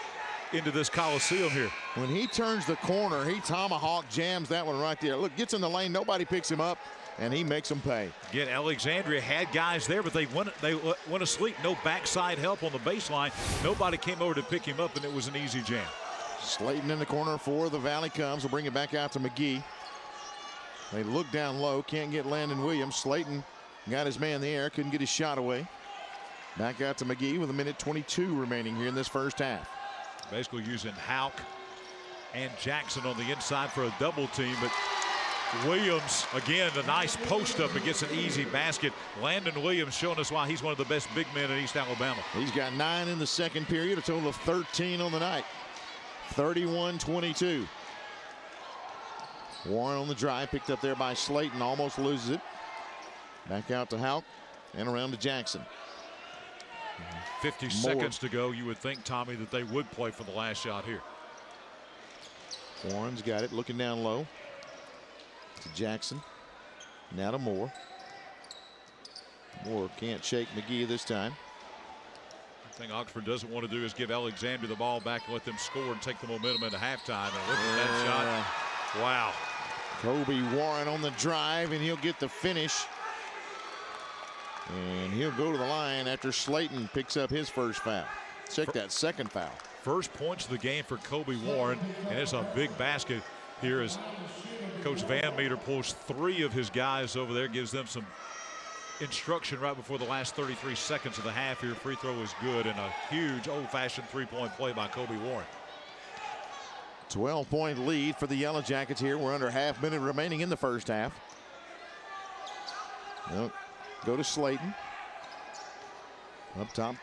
into this Coliseum here. When he turns the corner, he tomahawk jams that one right there. Look, gets in the lane, nobody picks him up, and he makes them pay. Again, Alexandria had guys there, but they went asleep. No backside help on the baseline. Nobody came over to pick him up, and it was an easy jam. Slayton in the corner for the Valley comes. We'll bring it back out to McGee. They look down low, can't get Landon Williams. Slayton got his man in the air, couldn't get his shot away. Back out to McGee with 1:22 remaining here in this first half. Basically using Houck and Jackson on the inside for a double team, but Williams, again, a nice post up and gets an easy basket. Landon Williams showing us why he's one of the best big men in East Alabama. He's got 9 in the second period, a total of 13 on the night. 31-22. Warren on the drive, picked up there by Slayton, almost loses it. Back out to Houck and around to Jackson. 50 seconds to go. You would think, Tommy, that they would play for the last shot here. Warren's got it, looking down low to Jackson. Now to Moore. Moore can't shake McGee this time. The thing Oxford doesn't want to do is give Alexandria the ball back and let them score and take the momentum into halftime. And look at that shot. Wow. Kobe Warren on the drive, and he'll get the finish. And he'll go to the line after Slayton picks up his first foul. Check that second foul. First points of the game for Kobe Warren, and it's a big basket here as Coach Van Meter pulls 3 of his guys over there, gives them some instruction right before the last 33 seconds of the half here. Free throw is good, and a huge old-fashioned three-point play by Kobe Warren. 12-point lead for the Yellow Jackets here. We're under half minute remaining in the first half. Nope. Go to Slayton. Up top.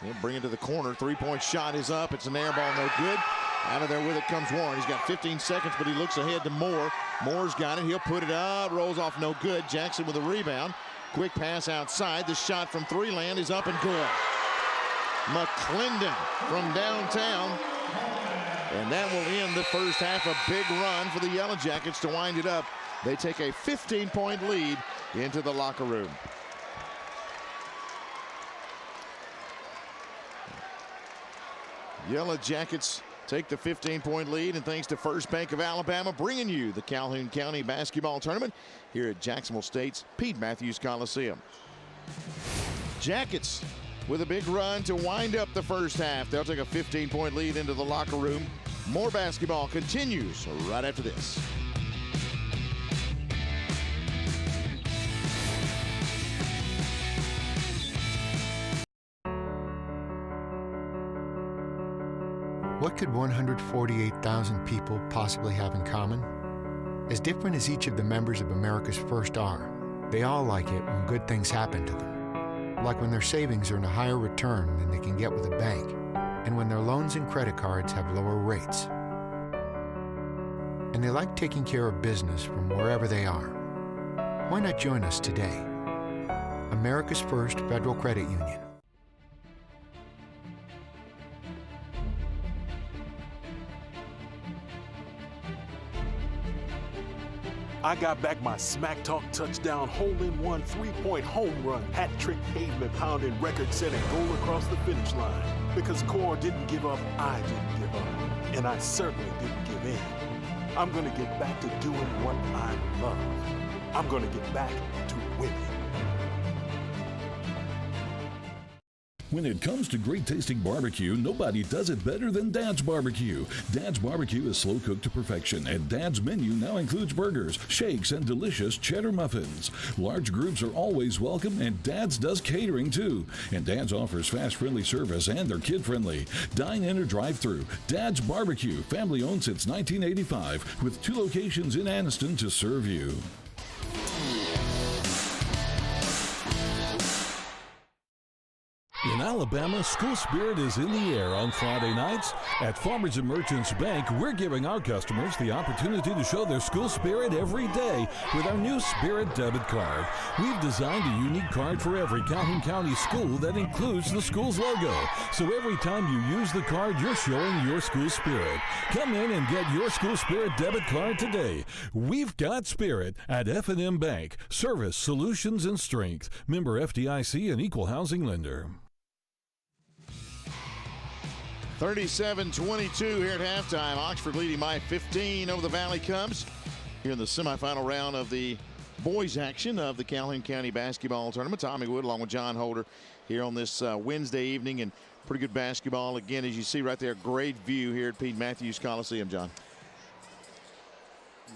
He'll bring it to the corner. Three-point shot is up. It's an air ball, no good. Out of there with it comes Warren. He's got 15 seconds, but he looks ahead to Moore. Moore's got it. He'll put it up. Rolls off, no good. Jackson with a rebound. Quick pass outside. The shot from three land is up and good. McClendon from downtown. And that will end the first half. A big run for the Yellow Jackets to wind it up. They take a 15-point lead into the locker room. Yellow Jackets take the 15-point lead, and thanks to First Bank of Alabama, bringing you the Calhoun County Basketball Tournament here at Jacksonville State's Pete Matthews Coliseum. Jackets with a big run to wind up the first half. They'll take a 15-point lead into the locker room. More basketball continues right after this. What could 148,000 people possibly have in common? As different as each of the members of America's First are, they all like it when good things happen to them. Like when their savings earn a higher return than they can get with a bank, and when their loans and credit cards have lower rates. And they like taking care of business from wherever they are. Why not join us today? America's First Federal Credit Union. I got back my smack talk touchdown hole-in-one three-point home run, hat-trick pavement pounding record-setting goal across the finish line. Because Core didn't give up, I didn't give up. And I certainly didn't give in. I'm gonna get back to doing what I love. I'm gonna get back to winning. When it comes to great tasting barbecue, nobody does it better than Dad's Barbecue. Dad's Barbecue is slow cooked to perfection, and Dad's menu now includes burgers, shakes, and delicious cheddar muffins. Large groups are always welcome, and Dad's does catering too. And Dad's offers fast, friendly service, and they're kid-friendly. Dine in or drive through. Dad's Barbecue, family owned since 1985, with 2 locations in Anniston to serve you. In Alabama, school spirit is in the air on Friday nights. At Farmers and Merchants Bank, we're giving our customers the opportunity to show their school spirit every day with our new Spirit debit card. We've designed a unique card for every Calhoun County school that includes the school's logo. So every time you use the card, you're showing your school spirit. Come in and get your school spirit debit card today. We've got spirit at F&M Bank. Service, solutions, and strength. Member FDIC and equal housing lender. 37-22 here at halftime. Oxford leading by 15 over the Valley Cubs here in the semifinal round of the boys action of the Calhoun County Basketball Tournament. Tommy Wood along with John Holder here on this Wednesday evening, and pretty good basketball again, as you see right there. Great view here at Pete Matthews Coliseum, John.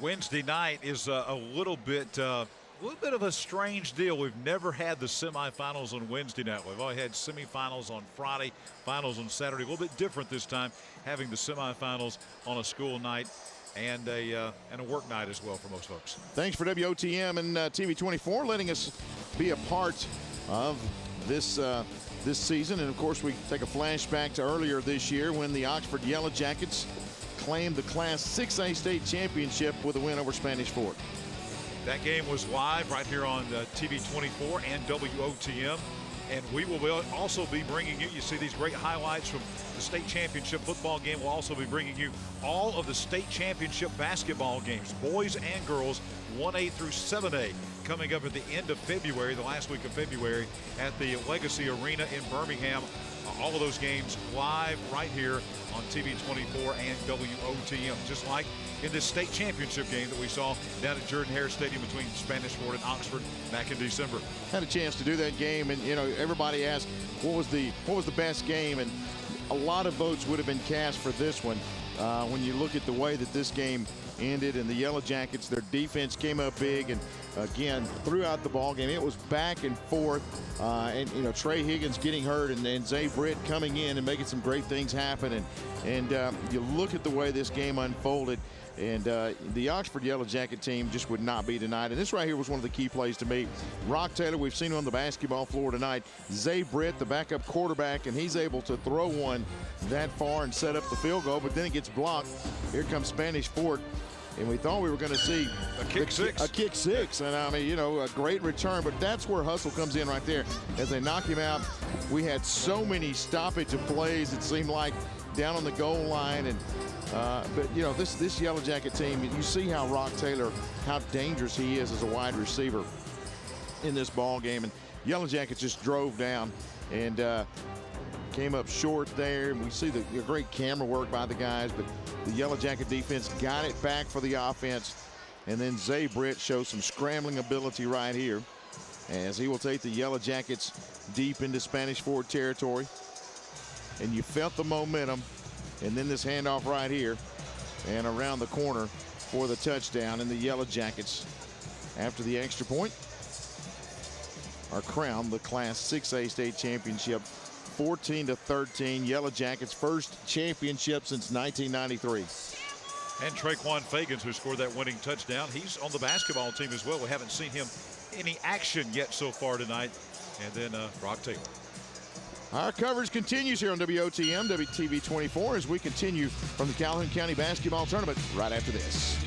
Wednesday night is a little bit of a strange deal. We've never had the semifinals on Wednesday night. We've always had semifinals on Friday, finals on Saturday. A little bit different this time, having the semifinals on a school night and a work night as well for most folks. Thanks for WOTM and TV24 letting us be a part of this this season. And of course, we take a flashback to earlier this year when the Oxford Yellow Jackets claimed the Class 6A state championship with a win over Spanish Fort. That game was live right here on TV24 and WOTM. And we will also be bringing you see these great highlights from the state championship football game. We'll also be bringing you all of the state championship basketball games, boys and girls, 1A through 7A, coming up at the end of February, the last week of February, at the Legacy Arena in Birmingham. All of those games live right here on TV24 and WOTM, just like in this state championship game that we saw down at Jordan-Hare Stadium between Spanish Fort and Oxford back in December. Had a chance to do that game, and you know, everybody asked what was the best game, and a lot of votes would have been cast for this one. When you look at the way that this game ended, and the Yellow Jackets, their defense came up big, and again throughout the ball game it was back and forth, and you know, Trey Higgins getting hurt and Zay Britt coming in and making some great things happen, and you look at the way this game unfolded, and the Oxford Yellow Jacket team just would not be denied. And this right here was one of the key plays to me. Rock Taylor, we've seen him on the basketball floor tonight. Zay Britt, the backup quarterback, and he's able to throw one that far and set up the field goal, but then it gets blocked. Here comes Spanish Fort, and we thought we were going to see a kick six. And I mean, you know, a great return, but that's where hustle comes in right there. As they knock him out, we had so many stoppage of plays, it seemed like, down on the goal line. And but you know, this Yellow Jacket team, you see how Rock Taylor, how dangerous he is as a wide receiver in this ball game. And Yellow Jackets just drove down and came up short there. And we see the great camera work by the guys, but the Yellow Jacket defense got it back for the offense. And then Zay Britt shows some scrambling ability right here as he will take the Yellow Jackets deep into Spanish Fort territory. And you felt the momentum. And then this handoff right here and around the corner for the touchdown. And the Yellow Jackets, after the extra point, are crowned the Class 6A state championship, 14-13. Yellow Jackets' first championship since 1993. And Traquan Fagans, who scored that winning touchdown, he's on the basketball team as well. We haven't seen him any action yet so far tonight. And then Rock Taylor. Our coverage continues here on WOTM, WTV24, as we continue from the Calhoun County Basketball Tournament right after this.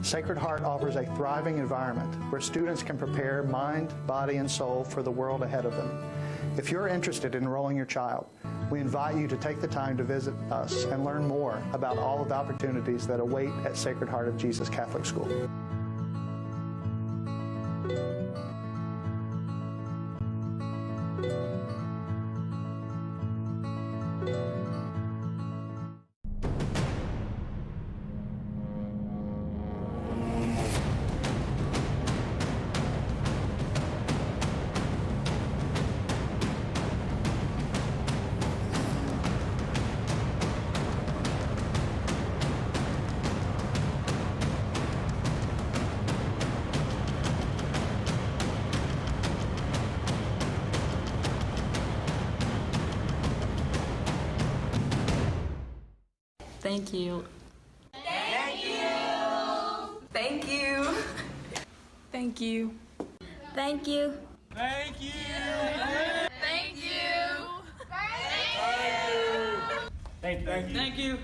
Sacred Heart offers a thriving environment where students can prepare mind, body, and soul for the world ahead of them. If you're interested in enrolling your child, we invite you to take the time to visit us and learn more about all of the opportunities that await at Sacred Heart of Jesus Catholic School. Thank you. Thank you. Thank you. Thank you. Thank you. Thank you. Thank you. Thank you. Thank you.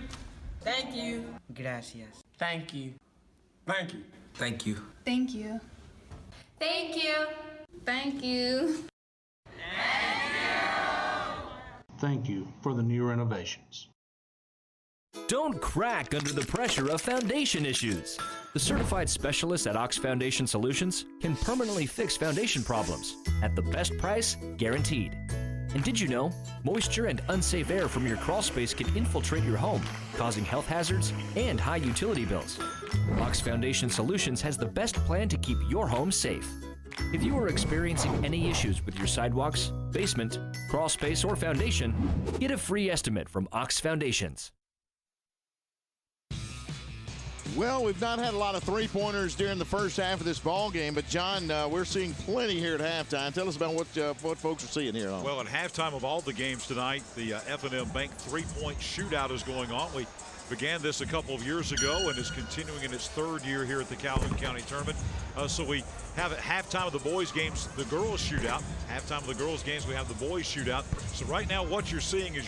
Thank you. Gracias. Thank you. Thank you. Thank you. Thank you. Thank you. Thank you. Thank you for the new renovations. Don't crack under the pressure of foundation issues. The certified specialists at Ox Foundation Solutions can permanently fix foundation problems at the best price guaranteed. And did you know, moisture and unsafe air from your crawl space can infiltrate your home, causing health hazards and high utility bills. Ox Foundation Solutions has the best plan to keep your home safe. If you are experiencing any issues with your sidewalks, basement, crawl space, or foundation, get a free estimate from Ox Foundations. Well, we've not had a lot of three-pointers during the first half of this ball game, but John, we're seeing plenty here at halftime. Tell us about what folks are seeing here. Well, at halftime of all the games tonight, the F&M Bank three-point shootout is going on. We began this a couple of years ago and is continuing in its third year here at the Calhoun County Tournament. So we have at halftime of the boys' games the girls' shootout. Halftime of the girls' games we have the boys' shootout. So right now what you're seeing is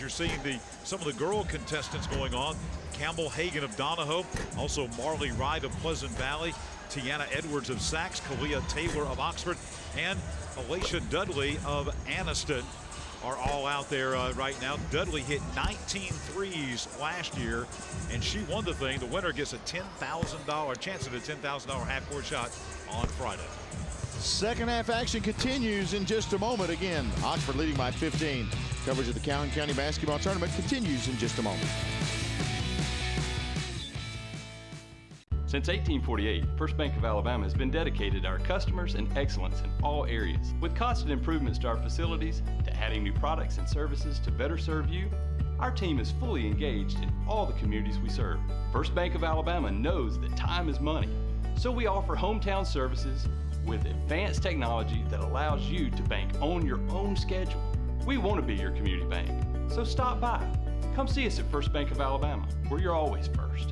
some of the girl contestants going on. Campbell Hagan of Donahoe, also Marley Wright of Pleasant Valley, Tiana Edwards of Sachs, Kalia Taylor of Oxford, and Alicia Dudley of Anniston are all out there right now. Dudley hit 19 threes last year, and she won the thing. The winner gets a $10,000 chance at a $10,000 half-court shot on Friday. Second half action continues in just a moment. Again, Oxford leading by 15. Coverage of the Calhoun County Basketball Tournament continues in just a moment. Since 1848, First Bank of Alabama has been dedicated to our customers and excellence in all areas. With constant improvements to our facilities, to adding new products and services to better serve you, our team is fully engaged in all the communities we serve. First Bank of Alabama knows that time is money, so we offer hometown services with advanced technology that allows you to bank on your own schedule. We want to be your community bank, so stop by. Come see us at First Bank of Alabama, where you're always first.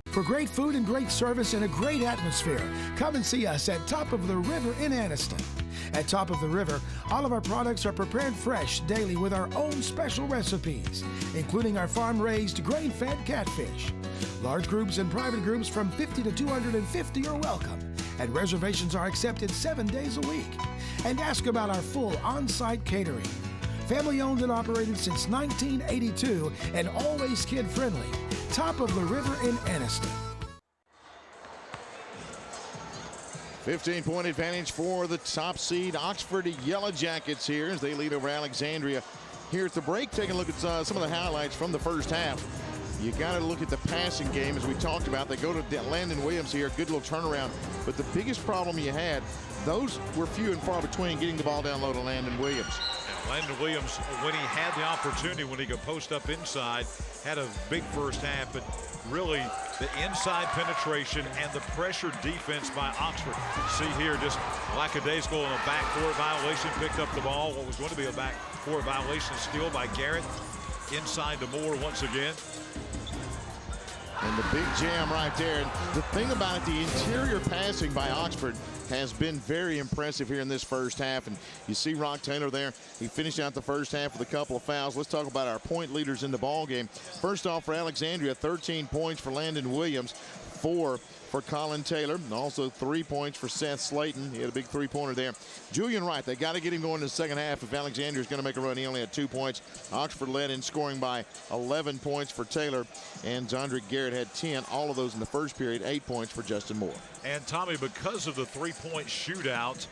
For great food and great service and a great atmosphere, come and see us at Top of the River in Anniston. At Top of the River, all of our products are prepared fresh daily with our own special recipes, including our farm-raised, grain-fed catfish. Large groups and private groups from 50 to 250 are welcome, and reservations are accepted 7 days a week. And ask about our full on-site catering. Family-owned and operated since 1982 and always kid-friendly. Top of the River in Anniston. 15-point advantage for the top seed Oxford Yellow Jackets here as they lead over Alexandria here at the break. Taking a look at some of the highlights from the first half. You got to look at the passing game as we talked about. They go to Landon Williams here, good little turnaround. But the biggest problem you had, those were few and far between getting the ball down low to Landon Williams. Landon Williams, when he had the opportunity, when he could post up inside, had a big first half, but really the inside penetration and the pressure defense by Oxford. See here, just lackadaisical in a backcourt violation, picked up the ball. What was going to be a backcourt violation, steal by Garrett. Inside to Moore once again. And the big jam right there. And the thing about it, the interior passing by Oxford has been very impressive here in this first half. And you see Rock Taylor there. He finished out the first half with a couple of fouls. Let's talk about our point leaders in the ball game. First off, for Alexandria, 13 points for Landon Williams, 4 for Colin Taylor, and also 3 points for Seth Slayton. He had a big three-pointer there. Julian Wright, they got to get him going in the second half if Alexandria is going to make a run. He only had 2 points. Oxford led in scoring by 11 points for Taylor, and Zondrick Garrett had 10. All of those in the first period, 8 points for Justin Moore. And Tommy, because of the three-point shootout,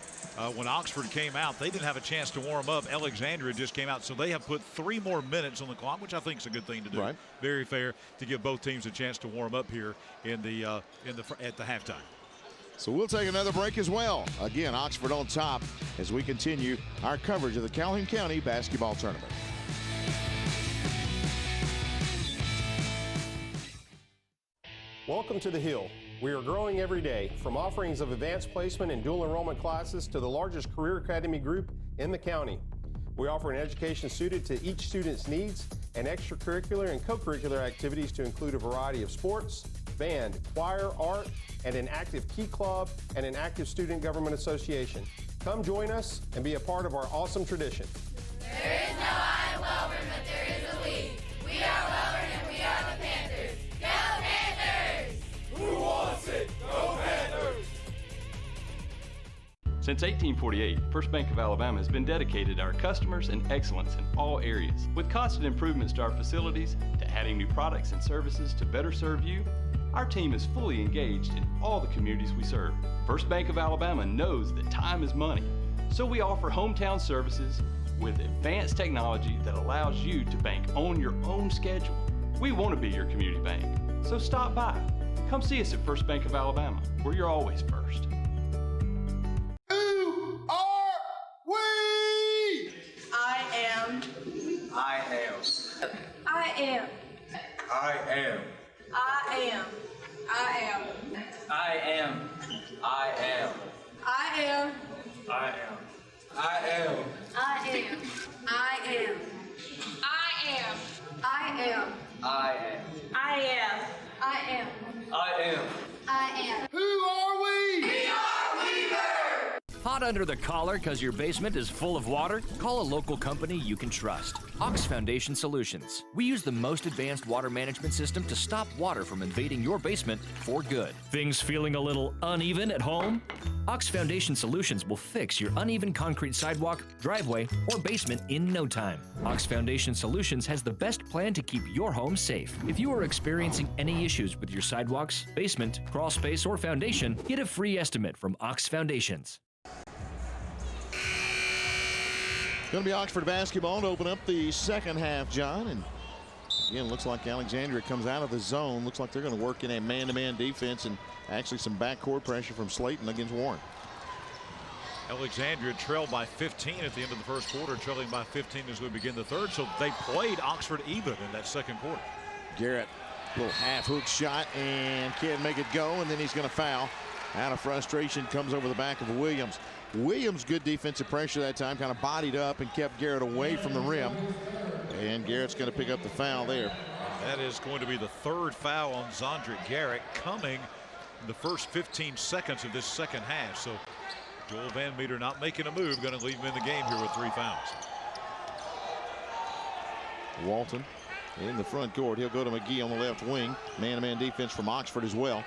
when Oxford came out, they didn't have a chance to warm up. Alexandria just came out, so they have put 3 more minutes on the clock, which I think is a good thing to do. Right. Very fair to give both teams a chance to warm up here at the halftime. So we'll take another break as well. Again, Oxford on top as we continue our coverage of the Calhoun County Basketball Tournament. Welcome to the Hill. We are growing every day, from offerings of advanced placement and dual enrollment classes to the largest career academy group in the county. We offer an education suited to each student's needs and extracurricular and co-curricular activities to include a variety of sports, band, choir, art, and an active key club and an active student government association. Come join us and be a part of our awesome tradition. There is no I in Welborn, but there is a we. We are Welborn and we are the Panthers. Go Panthers! Who wants it? Go Panthers! Since 1848, First Bank of Alabama has been dedicated to our customers and excellence in all areas. With constant improvements to our facilities, to adding new products and services to better serve you, our team is fully engaged in all the communities we serve. First Bank of Alabama knows that time is money, so we offer hometown services with advanced technology that allows you to bank on your own schedule. We want to be your community bank, so stop by. Come see us at First Bank of Alabama, where you're always first. Who are we? I am. I am. I am. I am. I am. I am. I am. I am. I am. I am. I am. I am. I am. I am. I am. I am. I am. Who are we? We are Weaver! Hot under the collar because your basement is full of water? Call a local company you can trust. Ox Foundation Solutions. We use the most advanced water management system to stop water from invading your basement for good. Things feeling a little uneven at home? Ox Foundation Solutions will fix your uneven concrete sidewalk, driveway, or basement in no time. Ox Foundation Solutions has the best plan to keep your home safe. If you are experiencing any issues with your sidewalks, basement, crawl space, or foundation, get a free estimate from Ox Foundations. Going to be Oxford basketball to open up the second half, John. And again, looks like Alexandria comes out of the zone. Looks like they're going to work in a man-to-man defense and actually some backcourt pressure from Slayton against Warren. Alexandria trailed by 15 at the end of the first quarter, trailing by 15 as we begin the third. So they played Oxford even in that second quarter. Garrett, little half hook shot and can't make it go, and then he's going to foul. Out of frustration, comes over the back of Williams. Williams, good defensive pressure that time, kind of bodied up and kept Garrett away from the rim. And Garrett's going to pick up the foul there. That is going to be the third foul on Zondrick Garrett coming in the first 15 seconds of this second half. So Joel Van Meter not making a move, going to leave him in the game here with 3 fouls. Walton in the front court. He'll go to McGee on the left wing. Man-to-man defense from Oxford as well.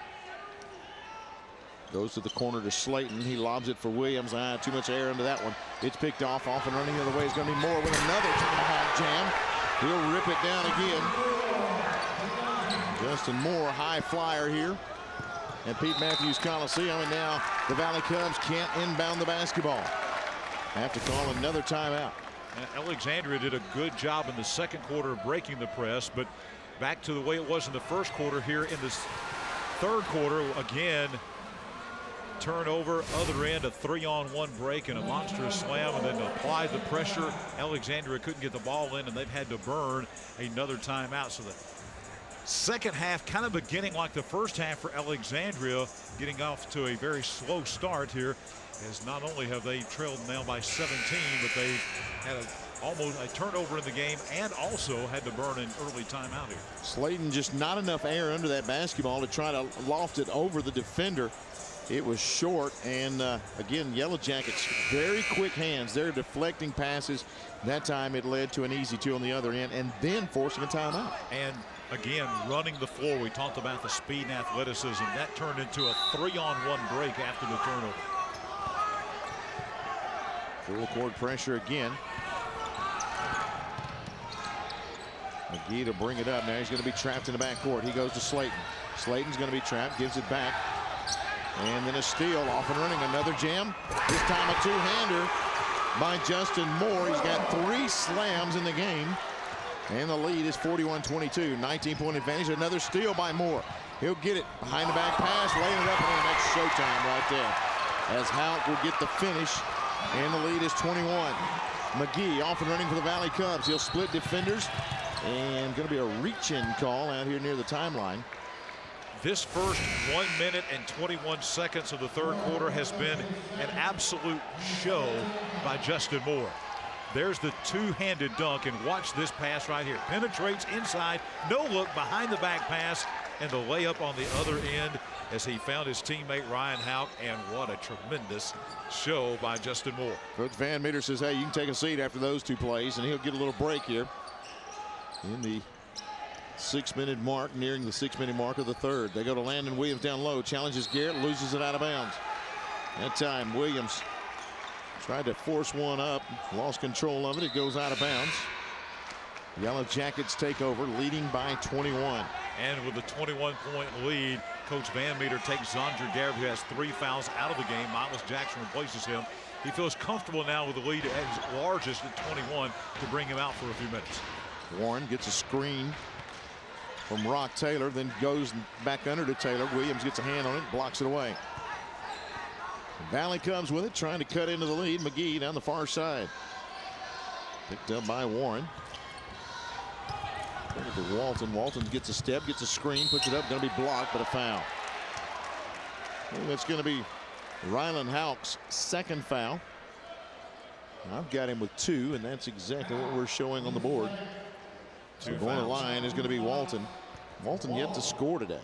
Goes to the corner to Slayton. He lobs it for Williams. Too much air into that one. It's picked off and running the other way. It's going to be Moore with another tomahawk jam. He'll rip it down again. Justin Moore, high flyer here at Pete Matthews Coliseum. And now the Valley Cubs can't inbound the basketball. Have to call another timeout. Alexandria did a good job in the second quarter of breaking the press, but back to the way it was in the first quarter here in this third quarter. Again, turnover, other end, a 3-on-1 break and a monstrous slam, and then applied the pressure. Alexandria couldn't get the ball in, and they've had to burn another timeout. So the second half kind of beginning like the first half for Alexandria, getting off to a very slow start here, as not only have they trailed now by 17, but they've had almost a turnover in the game and also had to burn an early timeout here. Slayton just not enough air under that basketball to try to loft it over the defender. It was short, and again, Yellow Jackets, very quick hands. They're deflecting passes. That time it led to an easy 2 on the other end, and then forcing a timeout. And again, running the floor. We talked about the speed and athleticism. That turned into a 3-on-1 break after the turnover. Full court pressure again. McGee to bring it up. Now he's going to be trapped in the backcourt. He goes to Slayton. Slayton's going to be trapped, gives it back. And then a steal, off and running, another jam. This time a two-hander by Justin Moore. He's got 3 slams in the game. And the lead is 41-22, 19-point advantage. Another steal by Moore. He'll get it behind the back pass, laying it up, and that's showtime right there. As Houck will get the finish, and the lead is 21. McGee off and running for the Valley Cubs. He'll split defenders, and going to be a reach-in call out here near the timeline. This first 1 minute and 21 seconds of the third quarter has been an absolute show by Justin Moore. There's the two-handed dunk, and watch this pass right here. Penetrates inside, no look, behind the back pass, and the layup on the other end as he found his teammate Ryan Houck, and what a tremendous show by Justin Moore. Coach Van Meter says, hey, you can take a seat after those 2 plays, and he'll get a little break here in the 6-minute mark, nearing the 6-minute mark of the third. They go to Landon Williams down low, challenges Garrett, loses it out of bounds. That time Williams tried to force one up, lost control of it. It goes out of bounds. Yellow Jackets take over, leading by 21. And with a 21-point lead, Coach Van Meter takes Zondrick Garrett, who has 3 fouls, out of the game. Miles Jackson replaces him. He feels comfortable now with the lead at his largest at 21 to bring him out for a few minutes. Warren gets a screen from Rock Taylor, then goes back under to Taylor. Williams gets a hand on it, blocks it away. Valley comes with it, trying to cut into the lead. McGee down the far side. Picked up by Warren. Look at Walton. Walton gets a step, gets a screen, puts it up, going to be blocked, but a foul. And that's going to be Rylan Houck's second foul. I've got him with 2, and that's exactly what we're showing on the board. So going to the line is going to be Walton. Walton yet to score today.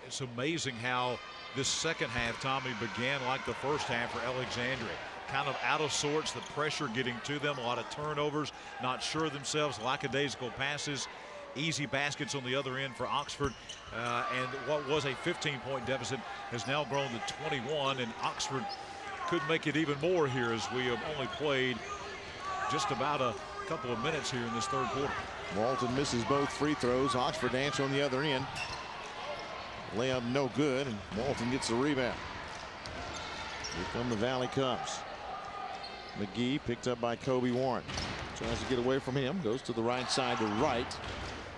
It's amazing how this second half, Tommy, began like the first half for Alexandria. Kind of out of sorts, the pressure getting to them, a lot of turnovers, not sure of themselves, lackadaisical passes, easy baskets on the other end for Oxford. And what was a 15-point deficit has now grown to 21, and Oxford could make it even more here as we have only played just about a couple of minutes here in this third quarter. Walton misses both free throws. Oxford answer on the other end. Layup no good, and Walton gets the rebound. Here come the Valley Cubs. McGee picked up by Kobe Warren. Tries to get away from him. Goes to the right side to right.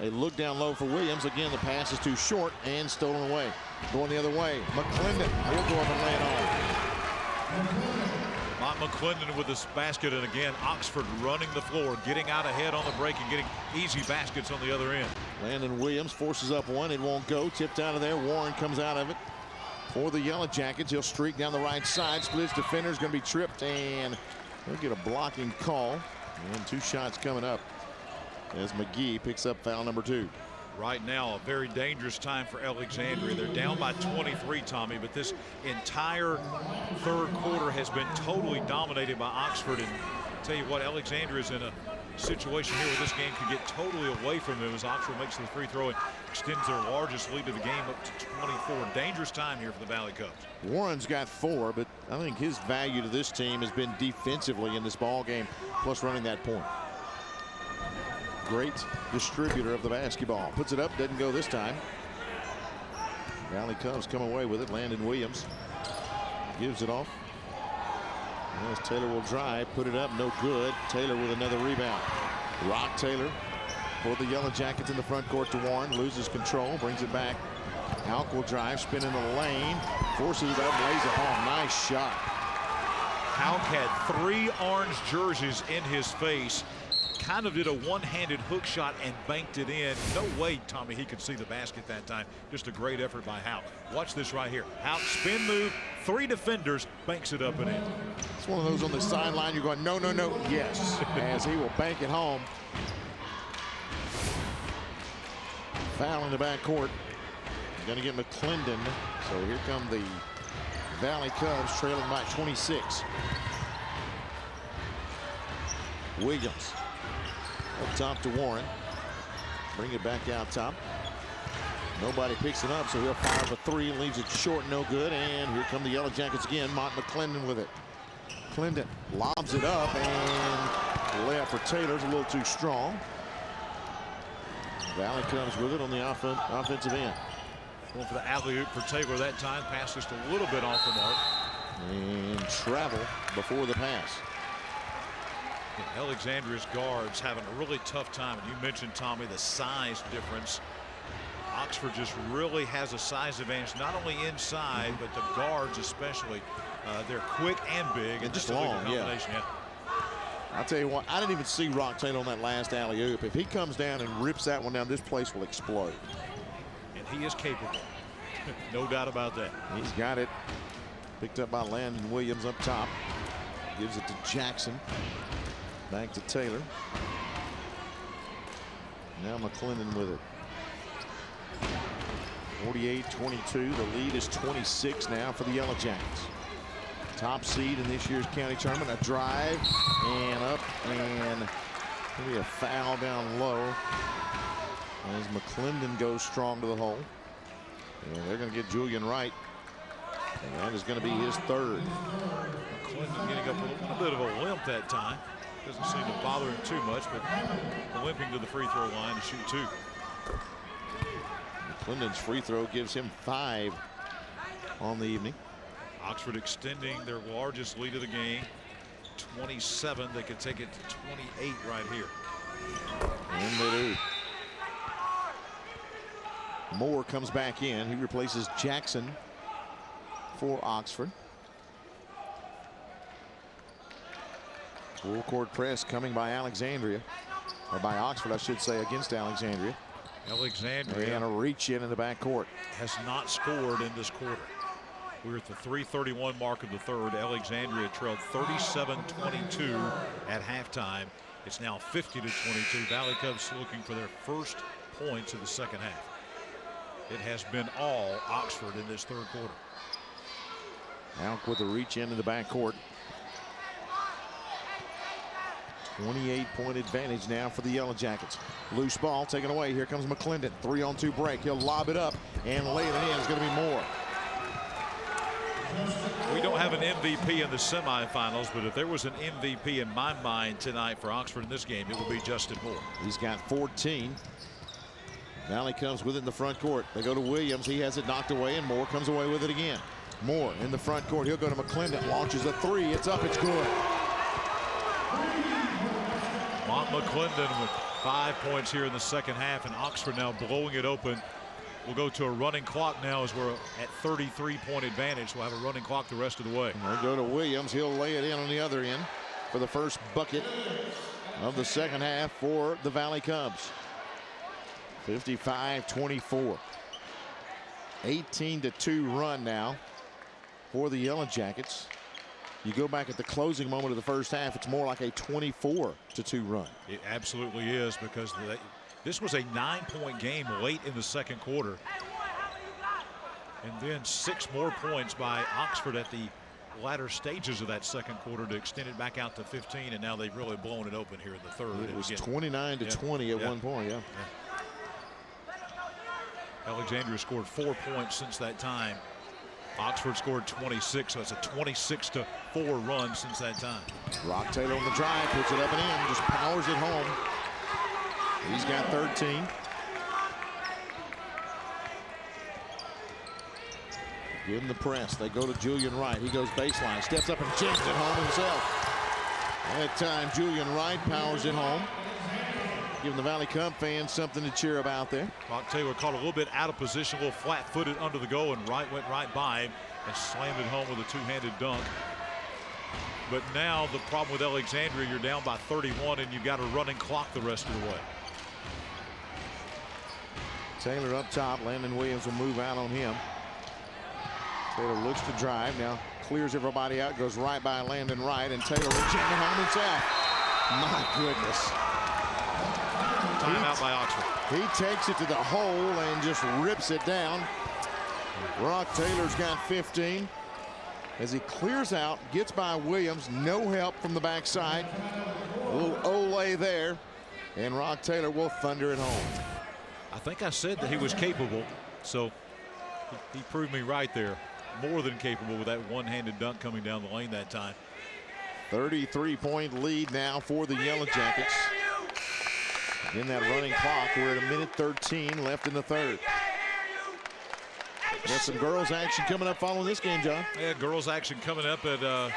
A look down low for Williams. Again, the pass is too short and stolen away. Going the other way. McClendon. He'll go up and lay it on. Mont McClendon with this basket, and again, Oxford running the floor, getting out ahead on the break and getting easy baskets on the other end. Landon Williams forces up one. It won't go. Tipped out of there. Warren comes out of it for the Yellow Jackets. He'll streak down the right side. Splits defenders. Going to be tripped, and he'll get a blocking call. And 2 shots coming up as McGee picks up foul number 2. Right now, a very dangerous time for Alexandria. They're down by 23, Tommy, but this entire third quarter has been totally dominated by Oxford. And I'll tell you what, Alexandria is in a situation here where this game could get totally away from them as Oxford makes the free throw and extends their largest lead of the game up to 24. Dangerous time here for the Valley Cubs. Warren's got 4, but I think his value to this team has been defensively in this ball game, plus running that point. Great distributor of the basketball. Puts it up, doesn't go this time. Valley Cubs come away with it. Landon Williams gives it off. As Taylor will drive, put it up, no good. Taylor with another rebound. Rock Taylor for the Yellow Jackets in the front court to Warren. Loses control, brings it back. Houck will drive, spin in the lane, forces it up, lays it home. Nice shot. Houck had 3 orange jerseys in his face. Kind of did a one-handed hook shot and banked it in. No way, Tommy, he could see the basket that time. Just a great effort by Houck. Watch this right here. Houck spin move, 3 defenders, banks it up and in. It's one of those on the sideline. You're going, no, no, no, yes, as he will bank it home. Foul in the backcourt. Going to get McClendon. So here come the Valley Cubs trailing by 26. Williams. Up top to Warren. Bring it back out top. Nobody picks it up, so he'll fire for 3. Leaves it short, no good. And here come the Yellow Jackets again. Mont McClendon with it. McClendon lobs it up, and the layup for Taylor's a little too strong. Valley comes with it on the offensive end. Going for the alley-oop for Taylor that time. Pass just a little bit off the mark. And travel before the pass. Alexandria's guards having a really tough time. And you mentioned, Tommy, the size difference. Oxford just really has a size advantage, not only inside, but the guards especially. They're quick and big. And just long, yeah. I'll tell you what, I didn't even see Rock Taylor on that last alley-oop. If he comes down and rips that one down, this place will explode. And he is capable. No doubt about that. He's got it. Picked up by Landon Williams up top. Gives it to Jackson. Back to Taylor. Now McClendon with it. 48-22. The lead is 26 now for the Yellow Jackets. Top seed in this year's county tournament. A drive and up, and maybe a foul down low as McClendon goes strong to the hole. And they're going to get Julian Wright, and that is going to be his 3rd. McClendon getting up a little bit of a limp that time. Doesn't seem to bother him too much, but limping to the free throw line to shoot 2. McClendon's free throw gives him 5 on the evening. Oxford extending their largest lead of the game, 27. They could take it to 28 right here. And they do. Moore comes back in. He replaces Jackson for Oxford. Full court press coming by Alexandria. or by Oxford, I should say, against Alexandria. Alexandria and a reach in the backcourt. Has not scored in this quarter. We're at the 3:31 mark of the third. Alexandria trailed 37-22 at halftime. It's now 50-22. Valley Cubs looking for their first points of the second half. It has been all Oxford in this third quarter. Alk with a reach into the backcourt. 28-point advantage now for the Yellow Jackets. Loose ball taken away. Here comes McClendon. 3-on-2 break. He'll lob it up and lay it in. It's going to be Moore. We don't have an MVP in the semifinals, but if there was an MVP in my mind tonight for Oxford in this game, it would be Justin Moore. He's got 14. Valley comes with it in the front court. They go to Williams. He has it knocked away, and Moore comes away with it again. Moore in the front court. He'll go to McClendon. Launches a three. It's up. It's good. Mont McClendon with 5 points here in the second half, and Oxford now blowing it open. We'll go to a running clock now as we're at 33-point advantage. We'll have a running clock the rest of the way. They go to Williams. He'll lay it in on the other end for the first bucket of the second half for the Valley Cubs. 55-24. 18-2 run now for the Yellow Jackets. You go back at the closing moment of the first half, it's more like a 24-2 run. It absolutely is, because this was a 9-point game late in the second quarter. And then 6 more points by Oxford at the latter stages of that second quarter to extend it back out to 15, and now they've really blown it open here in the third. It was 29-20 at one point, yeah. Alexandria scored 4 points since that time. Oxford scored 26, so it's a 26-4 run since that time. Rock Taylor on the drive, puts it up and in, just powers it home. He's got 13. Give him the press. They go to Julian Wright. He goes baseline, steps up and jams it home himself. That time, Julian Wright powers it home. Giving the Valley Cub fans something to cheer about there. Rock Taylor caught a little bit out of position, a little flat-footed under the goal, and Wright went right by him and slammed it home with a two-handed dunk. But now the problem with Alexandria, you're down by 31, and you've got a running clock the rest of the way. Taylor up top. Landon Williams will move out on him. Taylor looks to drive. Now clears everybody out. Goes right by Landon Wright. And Taylor will jam it home himself. My goodness. Timeout by Oxford. He takes it to the hole and just rips it down. Rock Taylor's got 15. As he clears out, gets by Williams. No help from the backside. A little Olay there. And Rock Taylor will thunder it home. I think I said that he was capable, so he proved me right there. More than capable with that one-handed dunk coming down the lane that time. 33-point lead now for the Yellow Jackets. In that running clock, we're at a minute 13 left in the third. Got some girls action coming up following this game, John. Yeah, girls action coming up at I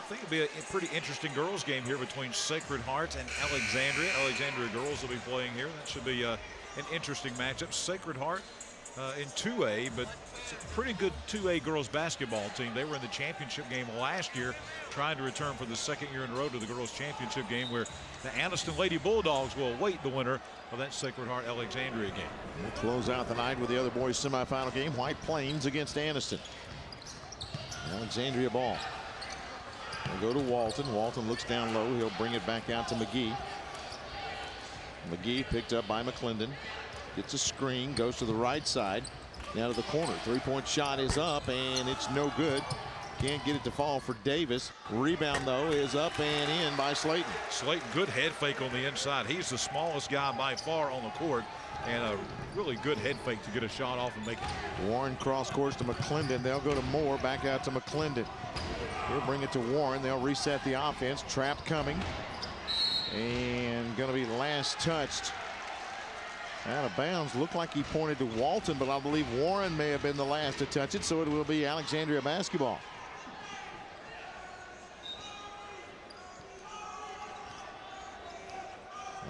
think it'll be a pretty interesting girls game here between Sacred Heart and Alexandria. Alexandria girls will be playing here. That should be an interesting matchup. Sacred Heart in 2A, but it's a pretty good 2A girls basketball team. They were in the championship game last year, trying to return for the second year in a row to the girls championship game, where the Anniston Lady Bulldogs will await the winner of that Sacred Heart Alexandria game. We'll close out the night with the other boys semifinal game, White Plains against Anniston. Alexandria ball. They go to Walton. Walton looks down low. He'll bring it back out to McGee. McGee picked up by McClendon. Gets a screen, goes to the right side. Now to the corner. Three-point shot is up, and it's no good. Can't get it to fall for Davis. Rebound, though, is up and in by Slayton. Slayton, good head fake on the inside. He's the smallest guy by far on the court, and a really good head fake to get a shot off and make it. Warren cross course to McClendon. They'll go to Moore, back out to McClendon. He'll bring it to Warren. They'll reset the offense. Trap coming. And going to be last touched. Out of bounds. Looked like he pointed to Walton, but I believe Warren may have been the last to touch it, so it will be Alexandria basketball.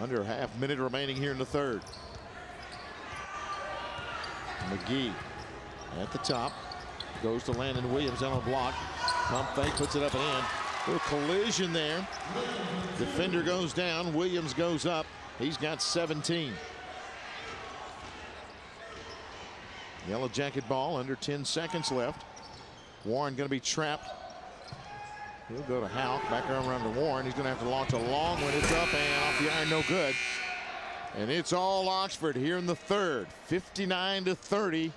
Under a half minute remaining here in the third. McGee at the top. Goes to Landon Williams on a block. Pump fake, puts it up and in. Little collision there. Defender goes down. Williams goes up. He's got 17. Yellow Jacket ball, under 10 seconds left. Warren going to be trapped. He'll go to Houck. Back around to Warren. He's going to have to launch a long one. It's up and off the iron, no good. And it's all Oxford here in the third. 59-30. A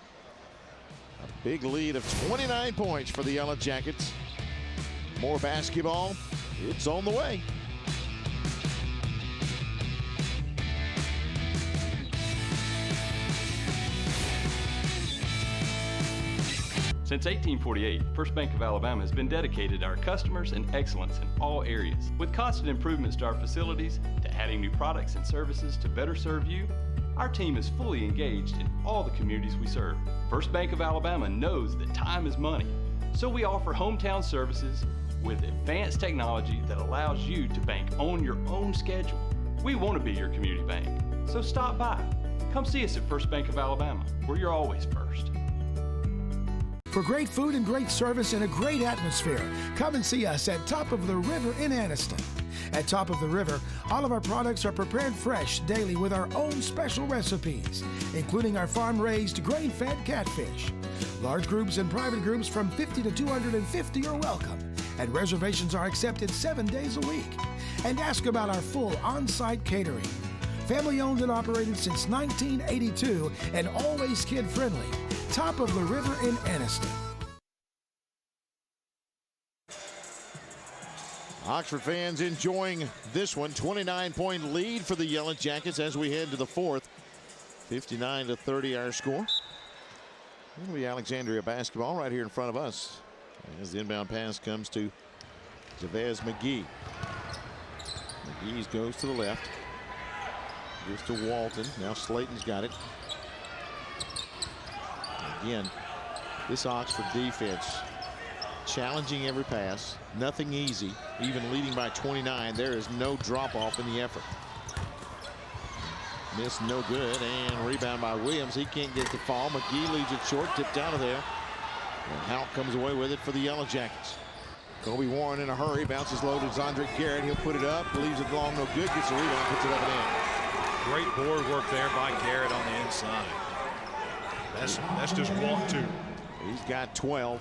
big lead of 29 points for the Yellow Jackets. More basketball. It's on the way. Since 1848, First Bank of Alabama has been dedicated to our customers and excellence in all areas. With constant improvements to our facilities, to adding new products and services to better serve you, our team is fully engaged in all the communities we serve. First Bank of Alabama knows that time is money, so we offer hometown services with advanced technology that allows you to bank on your own schedule. We want to be your community bank, so stop by. Come see us at First Bank of Alabama, where you're always first. For great food and great service and a great atmosphere, come and see us at Top of the River in Anniston. At Top of the River, all of our products are prepared fresh daily with our own special recipes, including our farm-raised, grain-fed catfish. Large groups and private groups from 50 to 250 are welcome, and reservations are accepted 7 days a week. And ask about our full on-site catering. Family owned and operated since 1982 and always kid-friendly. Top of the River in Anniston. Oxford fans enjoying this one. 29-point lead for the Yellow Jackets as we head to the fourth. 59-30 our score. It'll be Alexandria basketball right here in front of us as the inbound pass comes to Javez McGee. McGee goes to the left. Gives to Walton. Now Slayton's got it. Again, this Oxford defense challenging every pass. Nothing easy. Even leading by 29. There is no drop off in the effort. Miss no good, and rebound by Williams. He can't get the fall. McGee leaves it short, tipped out of there. And Houck comes away with it for the Yellow Jackets. Kobe Warren in a hurry, bounces low to Zondrick Garrett. He'll put it up, leaves it long, no good, gets a rebound, puts it up and in. Great board work there by Garrett on the inside. That's just 1-2. He's got 12,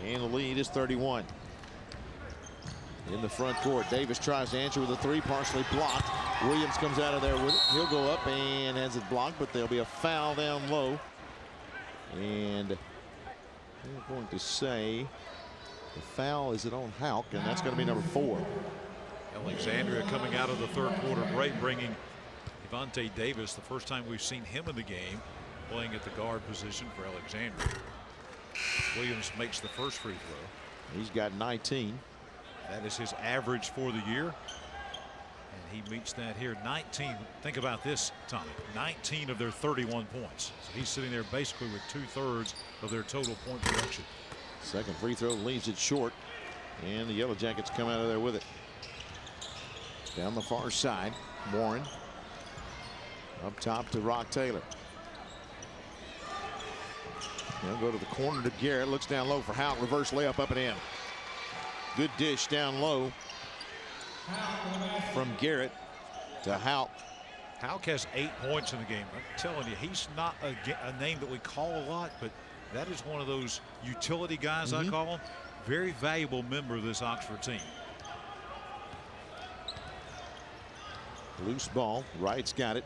and the lead is 31. In the front court, Davis tries to answer with a three, partially blocked. Williams comes out of there with it. He'll go up and has it blocked, but there'll be a foul down low. And they're going to say the foul is on Houck, and that's going to be number 4. Alexandria coming out of the third quarter break, bringing Devontae Davis, the first time we've seen him in the game, playing at the guard position for Alexandria. Williams makes the first free throw. He's got 19. That is his average for the year. And he meets that here. 19. Think about this, Tommy. 19 of their 31 points. So he's sitting there basically with 2/3 of their total point production. Second free throw leaves it short, and the Yellow Jackets come out of there with it. Down the far side, Warren. Up top to Rock Taylor. He'll go to the corner to Garrett. Looks down low for Houck. Reverse layup up and in. Good dish down low from Garrett to Houck. Houck has 8 points in the game. I'm telling you, he's not a name that we call a lot, but that is one of those utility guys, I call him. Very valuable member of this Oxford team. Loose ball. Wright's got it.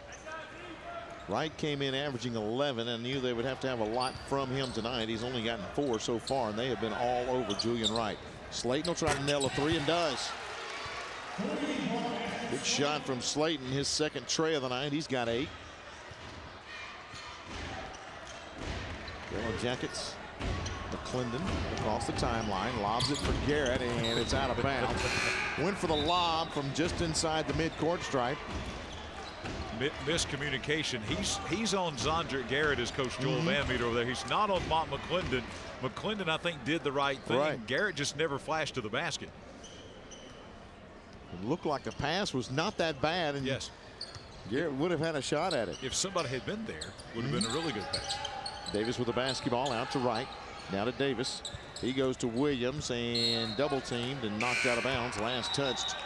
Wright came in averaging 11 and knew they would have to have a lot from him tonight. He's only gotten 4 so far, and they have been all over Julian Wright. Slayton will try to nail a 3 and does. Good shot from Slayton, his second tray of the night. He's got 8. Yellow Jackets. McClendon across the timeline, lobs it for Garrett, and it's out of bounds. Went for the lob from just inside the midcourt stripe. Miscommunication. He's on Zondrick Garrett as Coach Joel Van Meter over there. He's not on Mont McClendon. McClendon, I think, did the right thing. Right. Garrett just never flashed to the basket. It looked like the pass was not that bad, and yes, Garrett would have had a shot at it. If somebody had been there, would have been a really good pass. Davis with the basketball out to Wright. Now to Davis. He goes to Williams and double teamed and knocked out of bounds. Last touched,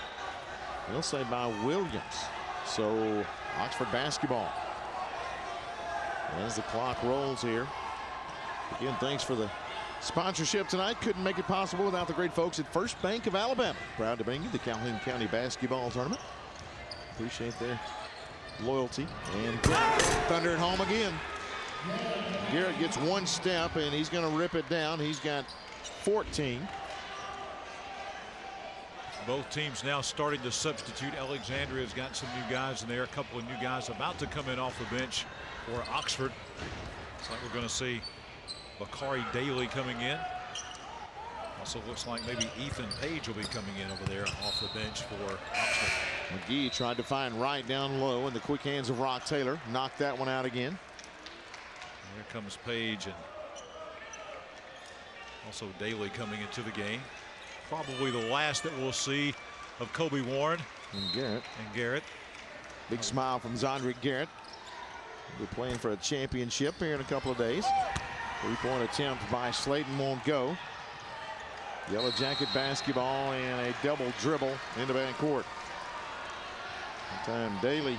we'll say, by Williams. So Oxford basketball as the clock rolls here. Again, thanks for the sponsorship tonight. Couldn't make it possible without the great folks at First Bank of Alabama. Proud to bring you the Calhoun County Basketball Tournament. Appreciate their loyalty. And Thunder at home again. Garrett gets one step and he's going to rip it down. He's got 14. Both teams now starting to substitute. Alexandria has got some new guys in there. A couple of new guys about to come in off the bench for Oxford. Looks like we're going to see Bakari Daly coming in. Also looks like maybe Ethan Page will be coming in over there off the bench for Oxford. McGee tried to find Wright down low, and the quick hands of Rock Taylor knocked that one out again. Here comes Page and also Daly coming into the game. Probably the last that we'll see of Kobe Warren and Garrett. Big smile from Zondrick Garrett. We're playing for a championship here in a couple of days. 3-point attempt by Slayton won't go. Yellow Jacket basketball and a double dribble into backcourt. That time Daly.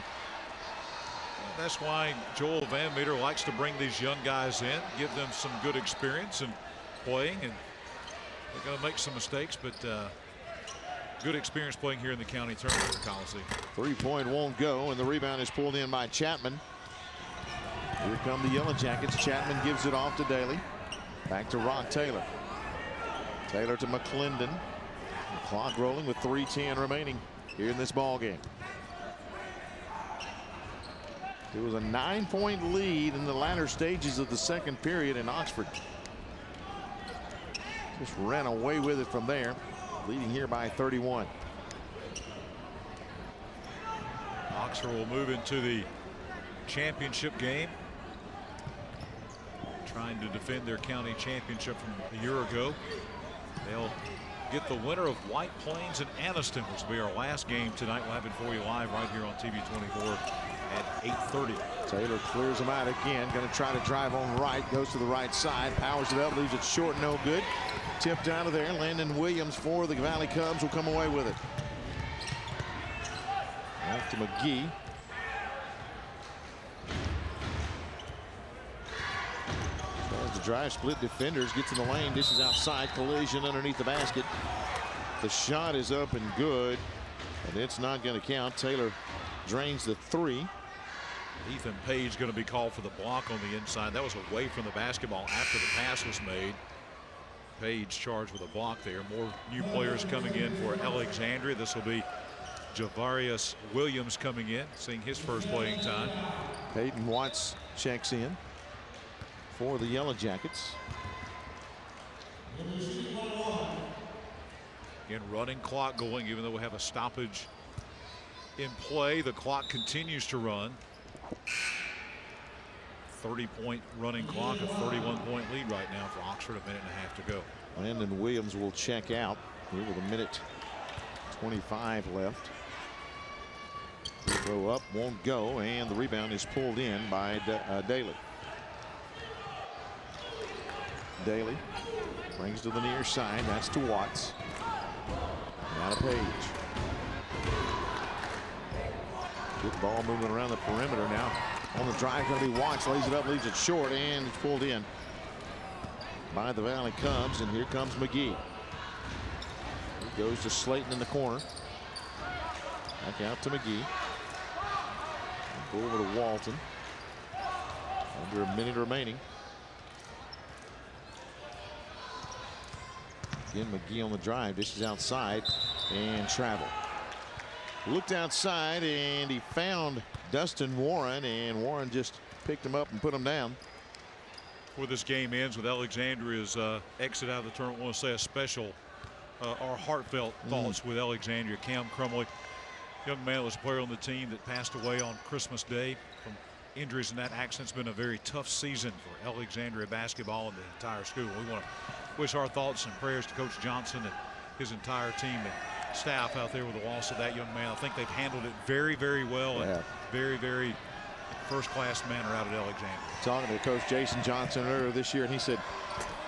That's why Joel Van Meter likes to bring these young guys in, give them some good experience in playing, and they're going to make some mistakes, but good experience playing here in the county tournament for Coliseum. 3-point won't go, and the rebound is pulled in by Chapman. Here come the Yellow Jackets. Chapman gives it off to Daly. Back to Rock Taylor. Taylor to McClendon. The clock rolling with 3:10 remaining here in this ball game. It was a 9-point lead in the latter stages of the second period, in Oxford just ran away with it from there, leading here by 31. Oxford will move into the championship game, trying to defend their county championship from a year ago. They'll get the winner of White Plains and Anniston, which will be our last game tonight. We'll have it for you live right here on TV 24 at 8:30. Taylor clears him out again. Going to try to drive on right. Goes to the right side. Powers it up. Leaves it short. No good. Tipped out of there. Landon Williams for the Valley Cubs will come away with it. Back to McGee. Tries to drive, split defenders, gets in the lane, dishes outside, collision underneath the basket. The shot is up and good, and it's not going to count. Taylor drains the three. Ethan Page going to be called for the block on the inside. That was away from the basketball after the pass was made. Page charged with a block there. More new players coming in for Alexandria. This will be Javarius Williams coming in, seeing his first playing time. Peyton Watts checks in for the Yellow Jackets. Again, running clock going, even though we have a stoppage in play. The clock continues to run. 30-point running clock, a 31-point lead right now for Oxford. A minute and a half to go. Landon Williams will check out here with a minute 25 left. Throw up won't go, and the rebound is pulled in by Daly. Daly brings to the near side. That's to Watts. Now to Page. Good ball moving around the perimeter now. On the drive, going to be Watts. Lays it up, leaves it short, and it's pulled in by the Valley Cubs. And here comes McGee. He goes to Slayton in the corner. Back out to McGee. Go over to Walton. Under a minute remaining. Again, McGee on the drive. This is outside and travel. Looked outside and he found Dustin Warren, and Warren just picked him up and put him down. Before this game ends with Alexandria's exit out of the tournament, I want to say a special or heartfelt thoughts with Alexandria. Cam Crumley, young man that was a player on the team that passed away on Christmas Day from injuries in that accident. It's been a very tough season for Alexandria basketball and the entire school. We want to wish our thoughts and prayers to Coach Johnson and his entire team and staff out there with the loss of that young man. I think they've handled it very, very well and very, very first-class manner out at Alexandria. Talking to Coach Jason Johnson earlier this year, and he said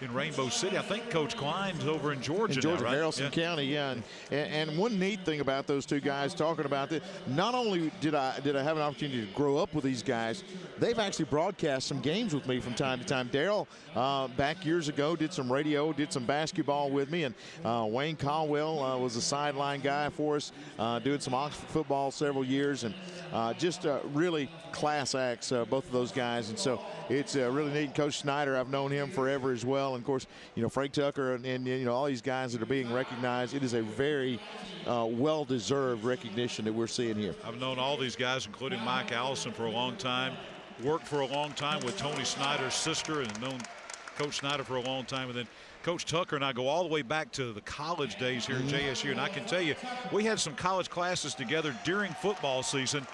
in Rainbow City. I think Coach Klein's over in Georgia, in Georgia, now, right? Haralson County, yeah. And one neat thing about those two guys talking about this, not only did I have an opportunity to grow up with these guys, they've actually broadcast some games with me from time to time. Daryl, back years ago, did some radio, did some basketball with me, and Wayne Caldwell was a sideline guy for us, doing some Oxford football several years, and just really class acts, both of those guys. And so it's really neat. Coach Snyder, I've known him forever as well. And of course, Frank Tucker and all these guys that are being recognized. It is a very well-deserved recognition that we're seeing here. I've known all these guys, including Mike Allison, for a long time. Worked for a long time with Tony Snyder's sister, and known Coach Snyder for a long time. And then Coach Tucker and I go all the way back to the college days here at JSU. And I can tell you, we had some college classes together during football season.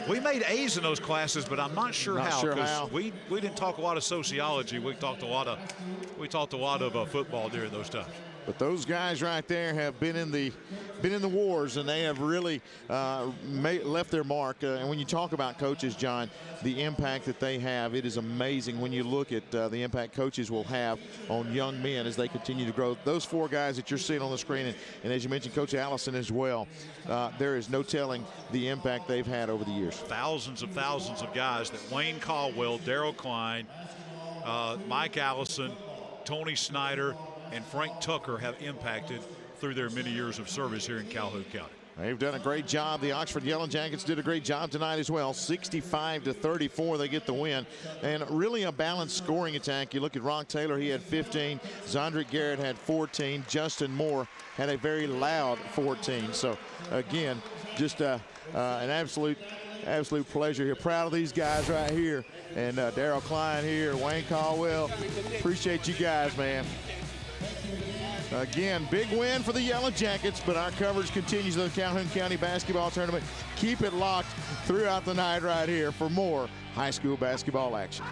We made A's in those classes, but I'm not sure how, because we didn't talk a lot of sociology. We talked a lot of football during those times. But those guys right there have been in the wars, and they have really left their mark. And when you talk about coaches, John, the impact that they have, it is amazing when you look at the impact coaches will have on young men as they continue to grow. Those four guys that you're seeing on the screen, and as you mentioned, Coach Allison as well, there is no telling the impact they've had over the years. Thousands of guys that Wayne Caldwell, Daryl Klein, Mike Allison, Tony Snyder, and Frank Tucker have impacted through their many years of service here in Calhoun County. They've done a great job. The Oxford Yellow Jackets did a great job tonight as well. 65-34, they get the win. And really a balanced scoring attack. You look at Rock Taylor, he had 15. Zondrick Garrett had 14. Justin Moore had a very loud 14. So, again, just an absolute pleasure here. Proud of these guys right here. And Daryl Klein here, Wayne Caldwell. Appreciate you guys, man. Again, big win for the Yellow Jackets, but our coverage continues of the Calhoun County Basketball Tournament. Keep it locked throughout the night right here for more high school basketball action.